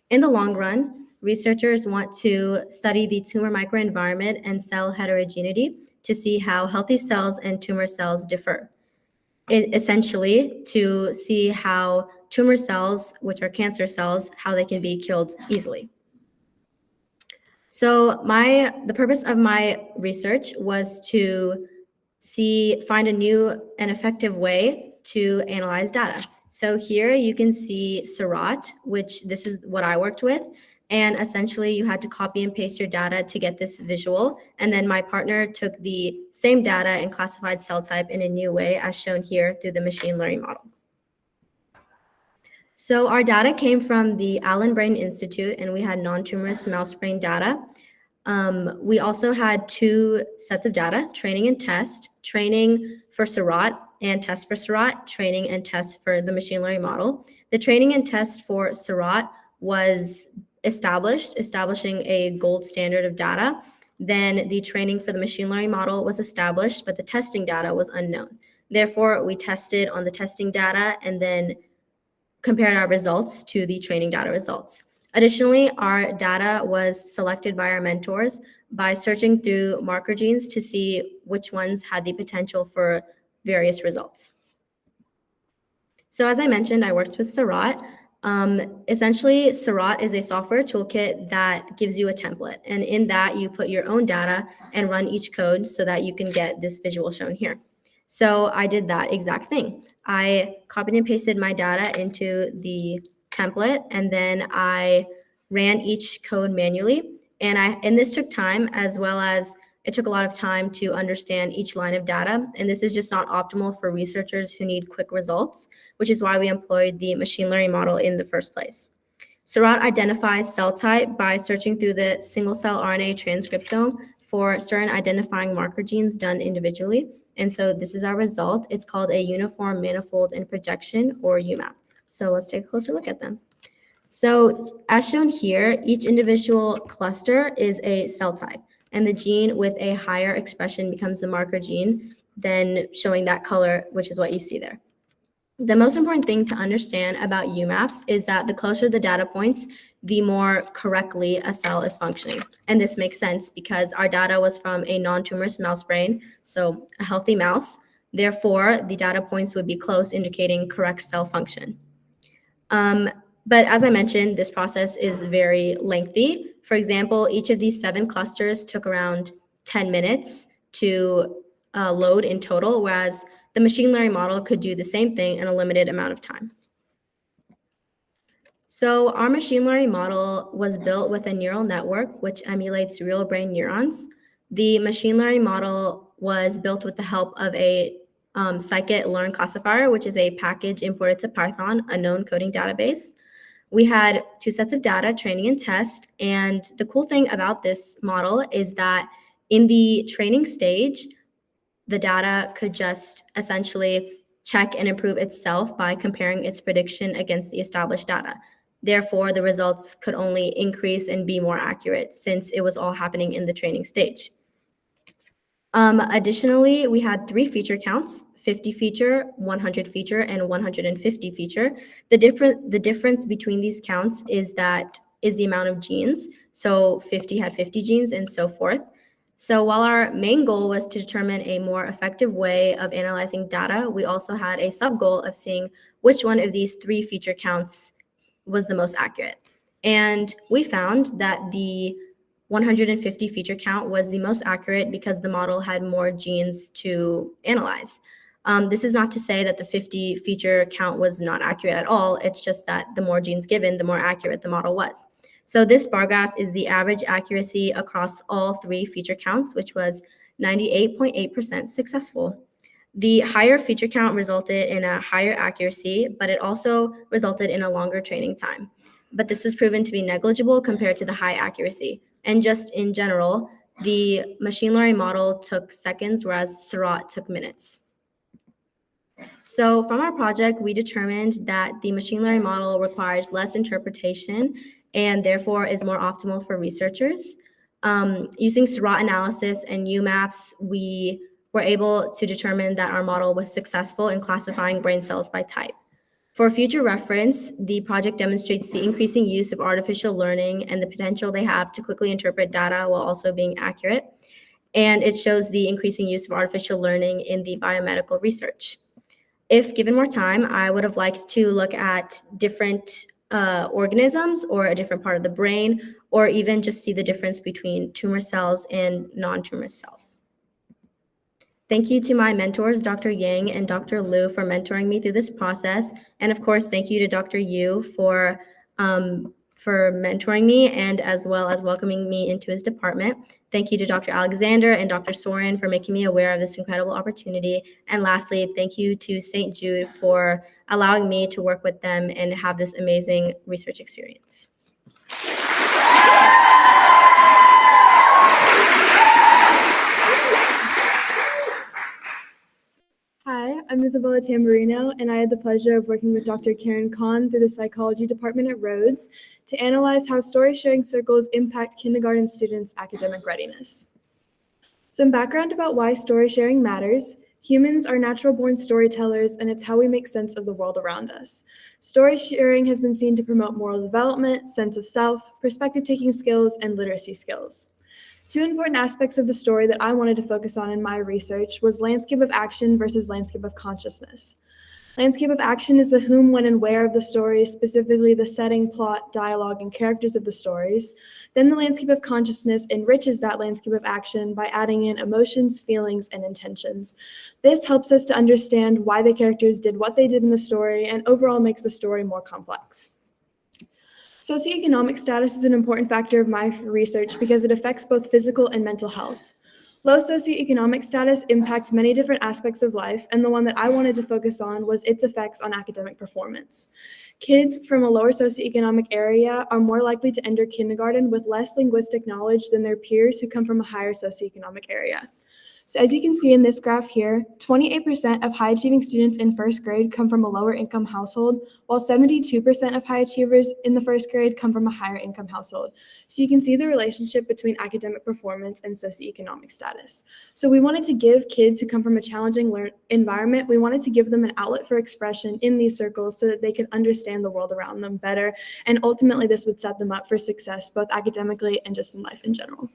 In the long run, researchers want to study the tumor microenvironment and cell heterogeneity to see how healthy cells and tumor cells differ. Essentially, to see how tumor cells, which are cancer cells, how they can be killed easily. So the purpose of my research was to find a new and effective way to analyze data. So here you can see Seurat, which this is what I worked with. And essentially you had to copy and paste your data to get this visual. And then my partner took the same data and classified cell type in a new way as shown here through the machine learning model. So our data came from the Allen Brain Institute, and we had non-tumorous mouse brain data. We also had 2 sets of data, training and test, training for Seurat and test for Seurat, training and test for the machine learning model. The training and test for Seurat was establishing a gold standard of data. Then the training for the machine learning model was established, but the testing data was unknown. Therefore, we tested on the testing data and then compared our results to the training data results. Additionally, our data was selected by our mentors by searching through marker genes to see which ones had the potential for various results. So as I mentioned, I worked with Seurat. Essentially, Seurat is a software toolkit that gives you a template. And in that, you put your own data and run each code so that you can get this visual shown here. So I did that exact thing. I copied and pasted my data into the template, and then I ran each code manually. And this took time, as well as it took a lot of time to understand each line of data. And this is just not optimal for researchers who need quick results, which is why we employed the machine learning model in the first place. Seurat identifies cell type by searching through the single cell RNA transcriptome for certain identifying marker genes done individually. And so this is our result. It's called a uniform manifold and projection, or UMAP. So let's take a closer look at them. So as shown here, each individual cluster is a cell type, and the gene with a higher expression becomes the marker gene, then showing that color, which is what you see there. The most important thing to understand about UMAPs is that the closer the data points, the more correctly a cell is functioning. And this makes sense because our data was from a non-tumorous mouse brain, so a healthy mouse. Therefore, the data points would be close, indicating correct cell function. But as I mentioned, this process is very lengthy. For example, each of these 7 clusters took around 10 minutes to load in total, whereas the machine learning model could do the same thing in a limited amount of time. So our machine learning model was built with a neural network, which emulates real brain neurons. The machine learning model was built with the help of a scikit-learn classifier, which is a package imported to Python, a known coding database. We had 2 sets of data, training and test. And the cool thing about this model is that in the training stage, the data could just essentially check and improve itself by comparing its prediction against the established data. Therefore, the results could only increase and be more accurate since it was all happening in the training stage. Additionally, we had 3 feature counts: 50 feature, 100 feature, and 150 feature. The difference between these counts is the amount of genes. So 50 had 50 genes and so forth. So while our main goal was to determine a more effective way of analyzing data, we also had a sub-goal of seeing which one of these 3 feature counts was the most accurate. And we found that the 150 feature count was the most accurate because the model had more genes to analyze. This is not to say that the 50 feature count was not accurate at all. It's just that the more genes given, the more accurate the model was. So this bar graph is the average accuracy across all 3 feature counts, which was 98.8% successful. The higher feature count resulted in a higher accuracy, but it also resulted in a longer training time. But this was proven to be negligible compared to the high accuracy. And just in general, the machine learning model took seconds, whereas Seurat took minutes. So from our project, we determined that the machine learning model requires less interpretation and therefore is more optimal for researchers. Using Seurat analysis and UMAPs, we were able to determine that our model was successful in classifying brain cells by type. For future reference, the project demonstrates the increasing use of artificial learning and the potential they have to quickly interpret data while also being accurate. And it shows the increasing use of artificial learning in the biomedical research. If given more time, I would have liked to look at different organisms or a different part of the brain, or even just see the difference between tumor cells and non-tumor cells. Thank you to my mentors, Dr. Yang and Dr. Liu, for mentoring me through this process. And of course, thank you to Dr. Yu for mentoring me and as well as welcoming me into his department. Thank you to Dr. Alexander and Dr. Soren for making me aware of this incredible opportunity. And lastly, thank you to St. Jude for allowing me to work with them and have this amazing research experience. Hi, I'm Isabella Tamburino, and I had the pleasure of working with Dr. Karen Kahn through the psychology department at Rhodes to analyze how story sharing circles impact kindergarten students' academic readiness. Some background about why story sharing matters. Humans are natural-born storytellers, and it's how we make sense of the world around us. Story sharing has been seen to promote moral development, sense of self, perspective-taking skills, and literacy skills. Two important aspects of the story that I wanted to focus on in my research was landscape of action versus landscape of consciousness. Landscape of action is the whom, when, and where of the stories, specifically the setting, plot, dialogue, and characters of the stories. Then the landscape of consciousness enriches that landscape of action by adding in emotions, feelings, and intentions. This helps us to understand why the characters did what they did in the story and overall makes the story more complex. Socioeconomic status is an important factor of my research because it affects both physical and mental health. Low socioeconomic status impacts many different aspects of life, and the one that I wanted to focus on was its effects on academic performance. Kids from a lower socioeconomic area are more likely to enter kindergarten with less linguistic knowledge than their peers who come from a higher socioeconomic area. So as you can see in this graph here, 28% of high-achieving students in first grade come from a lower-income household, while 72% of high achievers in the first grade come from a higher-income household. So you can see the relationship between academic performance and socioeconomic status. So we wanted to give kids who come from a challenging environment, we wanted to give them an outlet for expression in these circles so that they could understand the world around them better, and ultimately this would set them up for success both academically and just in life in general.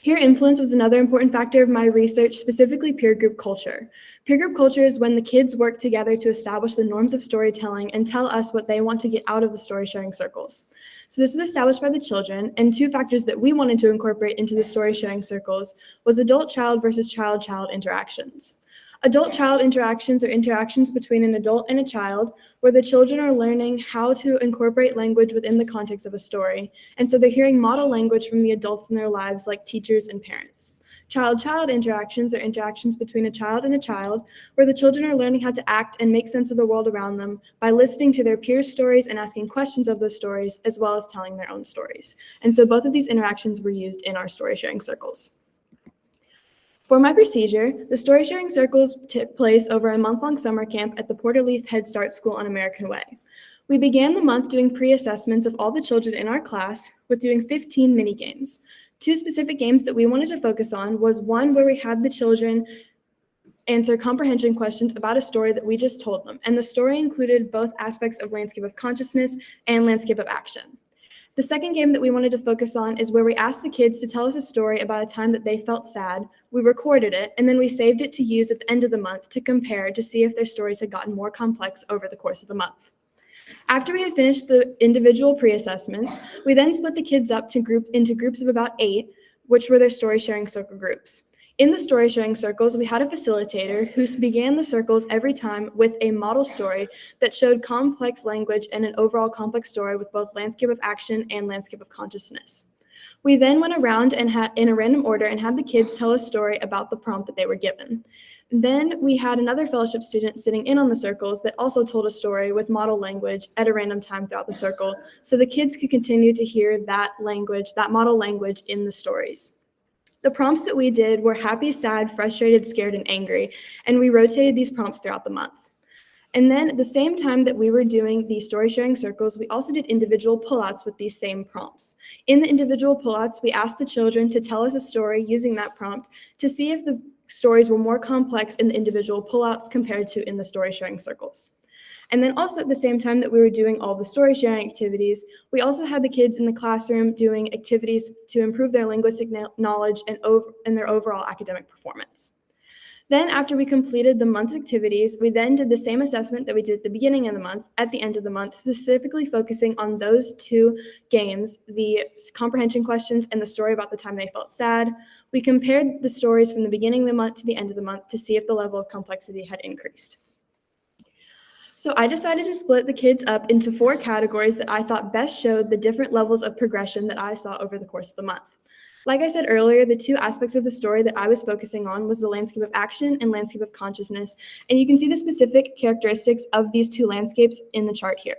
Peer influence was another important factor of my research, specifically peer group culture. Peer group culture is when the kids work together to establish the norms of storytelling and tell us what they want to get out of the story sharing circles. So this was established by the children, and two factors that we wanted to incorporate into the story sharing circles was adult-child versus child-child interactions. Adult-child interactions are interactions between an adult and a child where the children are learning how to incorporate language within the context of a story. And so they're hearing model language from the adults in their lives like teachers and parents. Child-child interactions are interactions between a child and a child where the children are learning how to act and make sense of the world around them by listening to their peers' stories and asking questions of those stories as well as telling their own stories. And so both of these interactions were used in our story sharing circles. For my procedure, the story sharing circles took place over a month-long summer camp at the Porterleith Head Start School on American Way. We began the month doing pre-assessments of all the children in our class with doing 15 mini games. Two specific games that we wanted to focus on was one where we had the children answer comprehension questions about a story that we just told them, and the story included both aspects of landscape of consciousness and landscape of action. The second game that we wanted to focus on is where we asked the kids to tell us a story about a time that they felt sad. We recorded it, and then we saved it to use at the end of the month to compare to see if their stories had gotten more complex over the course of the month. After we had finished the individual pre-assessments, we then split the kids up into groups of about 8, which were their story sharing circle groups. In the story sharing circles, we had a facilitator who began the circles every time with a model story that showed complex language and an overall complex story with both landscape of action and landscape of consciousness. We then went around and had in a random order and had the kids tell a story about the prompt that they were given. Then we had another fellowship student sitting in on the circles that also told a story with model language at a random time throughout the circle, so the kids could continue to hear that language, that model language in the stories. The prompts that we did were happy, sad, frustrated, scared, and angry, and we rotated these prompts throughout the month. And then at the same time that we were doing the story sharing circles, we also did individual pullouts with these same prompts. In the individual pullouts, we asked the children to tell us a story using that prompt to see if the stories were more complex in the individual pullouts compared to in the story sharing circles. And then also at the same time that we were doing all the story sharing activities, we also had the kids in the classroom doing activities to improve their linguistic knowledge and their overall academic performance. Then after we completed the month's activities, we then did the same assessment that we did at the beginning of the month, at the end of the month, specifically focusing on those two games, the comprehension questions and the story about the time they felt sad. We compared the stories from the beginning of the month to the end of the month to see if the level of complexity had increased. So I decided to split the kids up into 4 categories that I thought best showed the different levels of progression that I saw over the course of the month. Like I said earlier, the 2 aspects of the story that I was focusing on was the landscape of action and landscape of consciousness, and you can see the specific characteristics of these 2 landscapes in the chart here.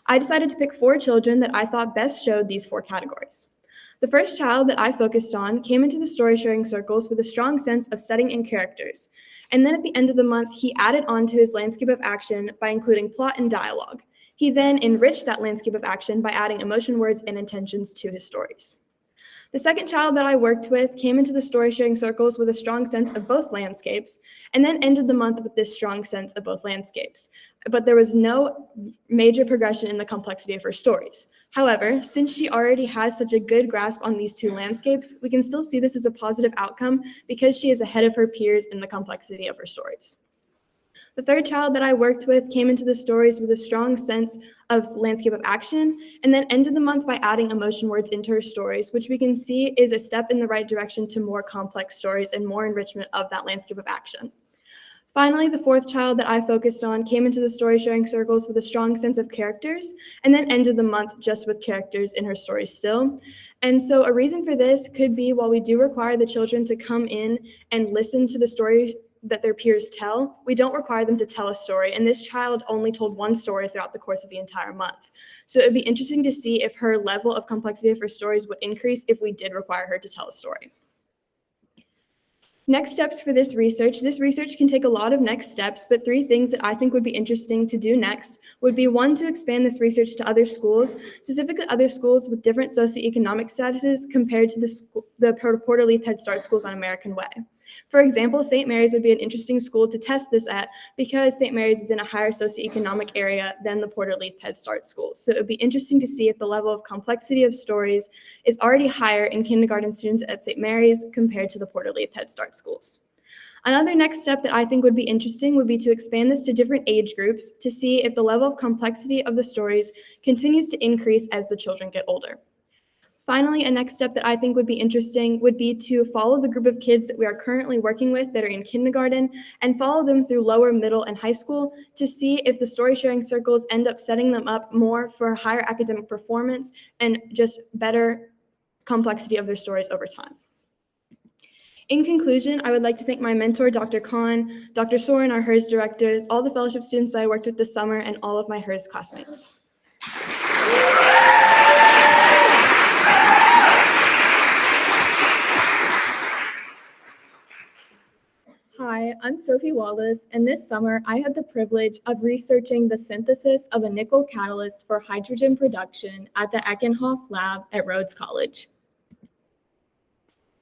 I decided to pick 4 children that I thought best showed these 4 categories. The first child that I focused on came into the story sharing circles with a strong sense of setting and characters. And then at the end of the month, he added on to his landscape of action by including plot and dialogue. He then enriched that landscape of action by adding emotion, words, and intentions to his stories. The second child that I worked with came into the story sharing circles with a strong sense of both landscapes and then ended the month with this strong sense of both landscapes. But there was no major progression in the complexity of her stories. However, since she already has such a good grasp on these two landscapes, we can still see this as a positive outcome because she is ahead of her peers in the complexity of her stories. The third child that I worked with came into the stories with a strong sense of landscape of action and then ended the month by adding emotion words into her stories, which we can see is a step in the right direction to more complex stories and more enrichment of that landscape of action. Finally, the fourth child that I focused on came into the story sharing circles with a strong sense of characters and then ended the month just with characters in her stories still. And so a reason for this could be while we do require the children to come in and listen to the stories that their peers tell, we don't require them to tell a story. And this child only told one story throughout the course of the entire month. So it'd be interesting to see if her level of complexity of her stories would increase if we did require her to tell a story. Next steps for this research can take a lot of next steps, but 3 things that I think would be interesting to do next would be 1, to expand this research to other schools, specifically other schools with different socioeconomic statuses compared to the Porter-Leith Head Start schools on American Way. For example, St. Mary's would be an interesting school to test this at because St. Mary's is in a higher socioeconomic area than the Porter-Leith Head Start schools. So it would be interesting to see if the level of complexity of stories is already higher in kindergarten students at St. Mary's compared to the Porter-Leith Head Start schools. Another next step that I think would be interesting would be to expand this to different age groups to see if the level of complexity of the stories continues to increase as the children get older. Finally, a next step that I think would be interesting would be to follow the group of kids that we are currently working with that are in kindergarten and follow them through lower, middle, and high school to see if the story sharing circles end up setting them up more for higher academic performance and just better complexity of their stories over time. In conclusion, I would like to thank my mentor, Dr. Kahn, Dr. Soren, our HERS director, all the fellowship students that I worked with this summer, and all of my HERS classmates. Hi, I'm Sophie Wallace, and this summer I had the privilege of researching the synthesis of a nickel catalyst for hydrogen production at the Eckenhoff lab at Rhodes College.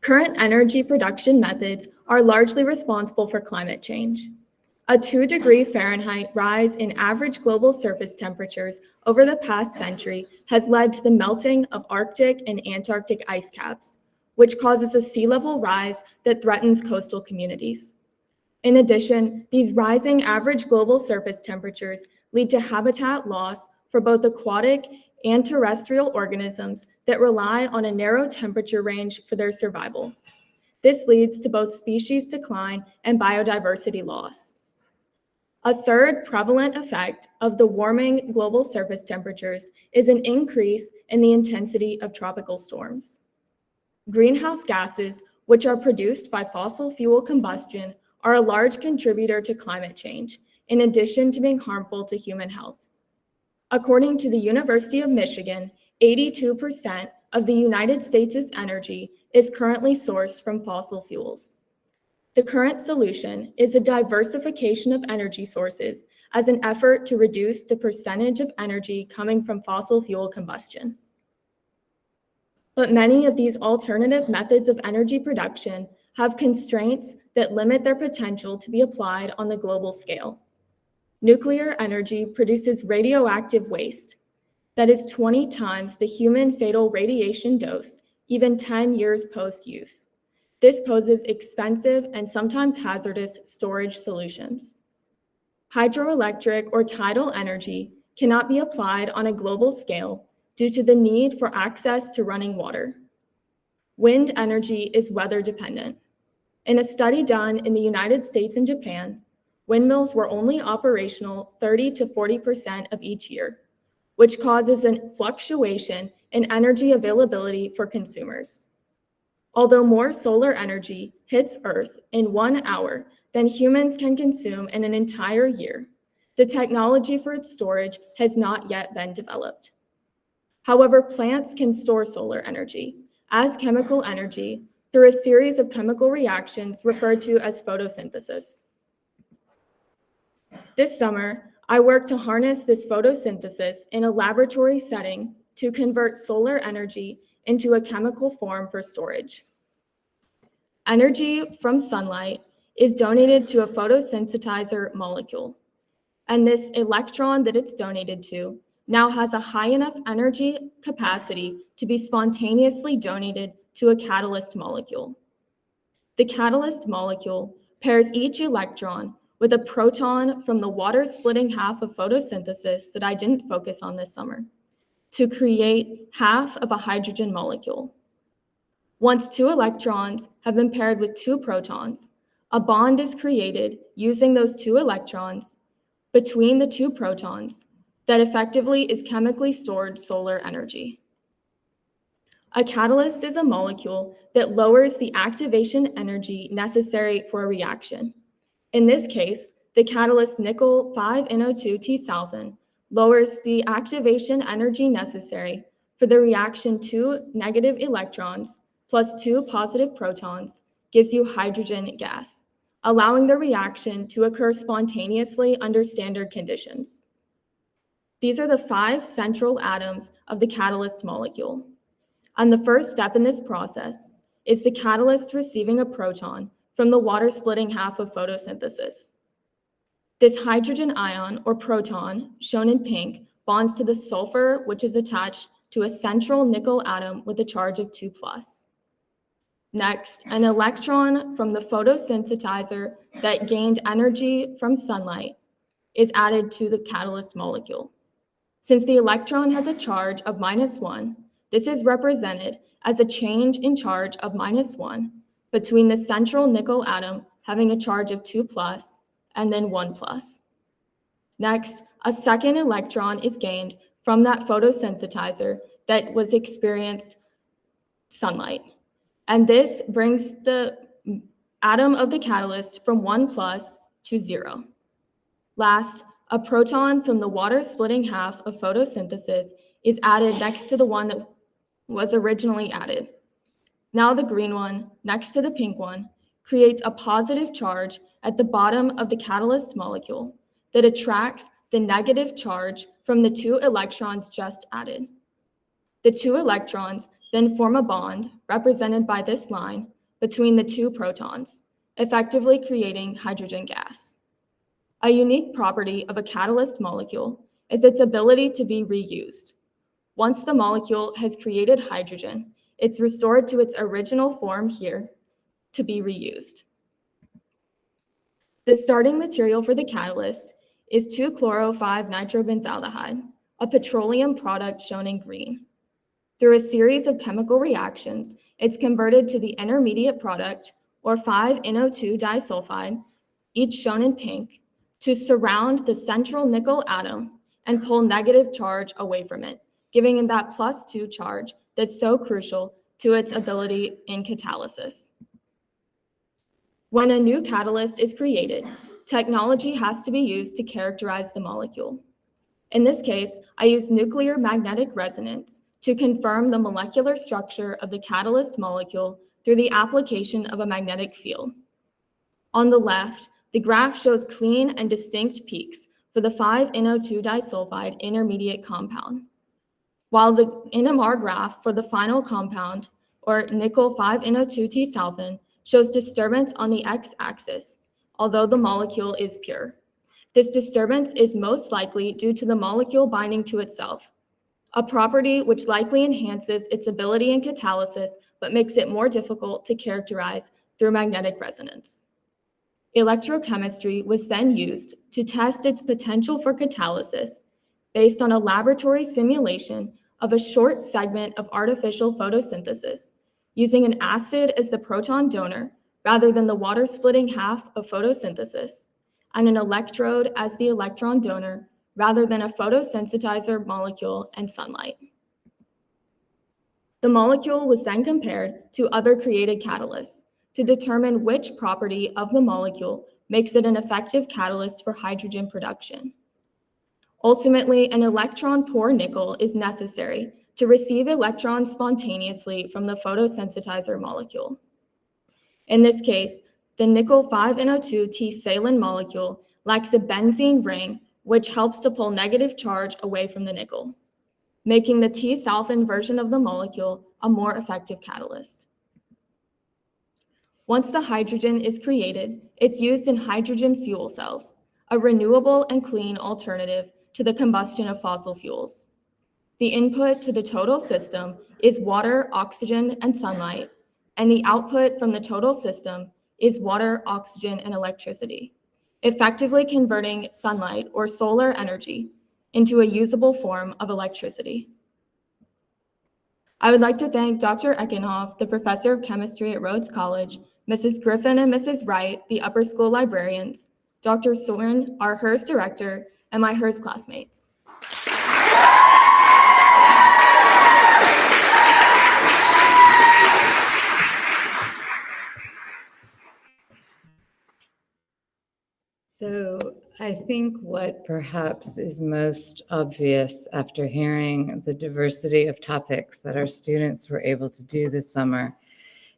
Current energy production methods are largely responsible for climate change. A 2-degree Fahrenheit rise in average global surface temperatures over the past century has led to the melting of Arctic and Antarctic ice caps, which causes a sea level rise that threatens coastal communities. In addition, these rising average global surface temperatures lead to habitat loss for both aquatic and terrestrial organisms that rely on a narrow temperature range for their survival. This leads to both species decline and biodiversity loss. A third prevalent effect of the warming global surface temperatures is an increase in the intensity of tropical storms. Greenhouse gases, which are produced by fossil fuel combustion, are a large contributor to climate change, in addition to being harmful to human health. According to the University of Michigan, 82% of the United States' energy is currently sourced from fossil fuels. The current solution is a diversification of energy sources as an effort to reduce the percentage of energy coming from fossil fuel combustion. But many of these alternative methods of energy production have constraints that limit their potential to be applied on the global scale. Nuclear energy produces radioactive waste that is 20 times the human fatal radiation dose, even 10 years post-use. This poses expensive and sometimes hazardous storage solutions. Hydroelectric or tidal energy cannot be applied on a global scale due to the need for access to running water. Wind energy is weather dependent. In a study done in the United States and Japan, windmills were only operational 30 to 40% of each year, which causes a fluctuation in energy availability for consumers. Although more solar energy hits Earth in 1 hour than humans can consume in an entire year, the technology for its storage has not yet been developed. However, plants can store solar energy as chemical energy through a series of chemical reactions referred to as photosynthesis. This summer, I worked to harness this photosynthesis in a laboratory setting to convert solar energy into a chemical form for storage. Energy from sunlight is donated to a photosynthesizer molecule, and this electron that it's donated to now has a high enough energy capacity to be spontaneously donated to a catalyst molecule. The catalyst molecule pairs each electron with a proton from the water-splitting half of photosynthesis that I didn't focus on this summer to create half of a hydrogen molecule. Once 2 electrons have been paired with 2 protons, a bond is created using those 2 electrons between the 2 protons that effectively is chemically stored solar energy. A catalyst is a molecule that lowers the activation energy necessary for a reaction. In this case, the catalyst nickel 5NO2T-salfin lowers the activation energy necessary for the reaction. 2 negative electrons plus 2 positive protons gives you hydrogen gas, allowing the reaction to occur spontaneously under standard conditions. These are the 5 central atoms of the catalyst molecule. And the first step in this process is the catalyst receiving a proton from the water-splitting half of photosynthesis. This hydrogen ion or proton, shown in pink, bonds to the sulfur, which is attached to a central nickel atom with a charge of 2+. Next, an electron from the photosynthesizer that gained energy from sunlight is added to the catalyst molecule. Since the electron has a charge of -1, this is represented as a change in charge of -1 between the central nickel atom having a charge of 2+ and then 1+. Next, a second electron is gained from that photosynthesizer that was experienced sunlight. And this brings the atom of the catalyst from 1+ to 0. Last, a proton from the water-splitting half of photosynthesis is added next to the one that was originally added. Now the green one, next to the pink one, creates a positive charge at the bottom of the catalyst molecule that attracts the negative charge from the 2 electrons just added. The 2 electrons then form a bond, represented by this line, between the 2 protons, effectively creating hydrogen gas. A unique property of a catalyst molecule is its ability to be reused. Once the molecule has created hydrogen, it's restored to its original form here to be reused. The starting material for the catalyst is 2-chloro-5-nitrobenzaldehyde, a petroleum product shown in green. Through a series of chemical reactions, it's converted to the intermediate product, or 5NO2 disulfide, each shown in pink, to surround the central nickel atom and pull negative charge away from it, giving it that +2 charge that's so crucial to its ability in catalysis. When a new catalyst is created, technology has to be used to characterize the molecule. In this case, I use nuclear magnetic resonance to confirm the molecular structure of the catalyst molecule through the application of a magnetic field. On the left, the graph shows clean and distinct peaks for the 5NO2 disulfide intermediate compound, while the NMR graph for the final compound, or nickel 5NO2T-salfin, shows disturbance on the x-axis, although the molecule is pure. This disturbance is most likely due to the molecule binding to itself, a property which likely enhances its ability in catalysis but makes it more difficult to characterize through magnetic resonance. Electrochemistry was then used to test its potential for catalysis based on a laboratory simulation of a short segment of artificial photosynthesis, using an acid as the proton donor rather than the water-splitting half of photosynthesis, and an electrode as the electron donor rather than a photosensitizer molecule and sunlight. The molecule was then compared to other created catalysts to determine which property of the molecule makes it an effective catalyst for hydrogen production. Ultimately, an electron-poor nickel is necessary to receive electrons spontaneously from the photosensitizer molecule. In this case, the nickel 5NO2T-salin molecule lacks a benzene ring, which helps to pull negative charge away from the nickel. making the T-sulfan version of the molecule a more effective catalyst. Once the hydrogen is created, it's used in hydrogen fuel cells, a renewable and clean alternative to the combustion of fossil fuels. The input to the total system is water, oxygen, and sunlight, and the output from the total system is water, oxygen, and electricity, effectively converting sunlight or solar energy into a usable form of electricity. I would like to thank Dr. Eckenhoff, the professor of chemistry at Rhodes College, Mrs. Griffin and Mrs. Wright, the upper school librarians, Dr. Soren, our HERS director, and my HERS classmates. So I think what perhaps is most obvious after hearing the diversity of topics that our students were able to do this summer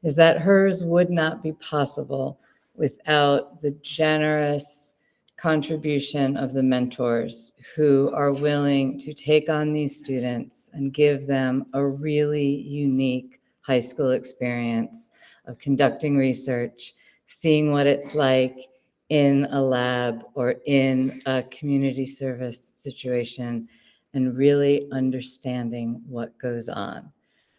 is that HERS would not be possible without the generous contribution of the mentors who are willing to take on these students and give them a really unique high school experience of conducting research, seeing what it's like in a lab or in a community service situation, and really understanding what goes on.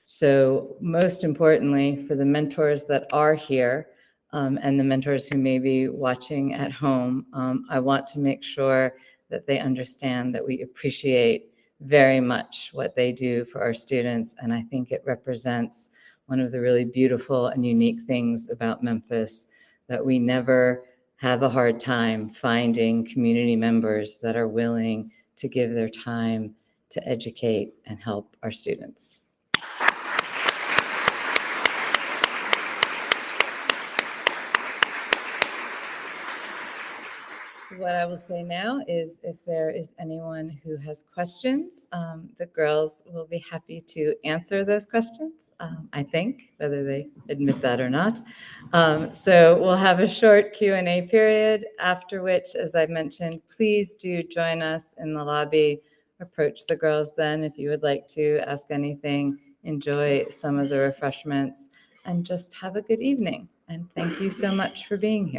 So most importantly, for the mentors that are here and the mentors who may be watching at home, I want to make sure that they understand that we appreciate very much what they do for our students. And I think it represents one of the really beautiful and unique things about Memphis, that we never have a hard time finding community members that are willing to give their time to educate and help our students. What I will say now is if there is anyone who has questions, the girls will be happy to answer those questions, I think, whether they admit that or not. So we'll have a short Q&A period, after which, as I mentioned, please do join us in the lobby. Approach the girls then if you would like to ask anything, enjoy some of the refreshments, and just have a good evening. And thank you so much for being here.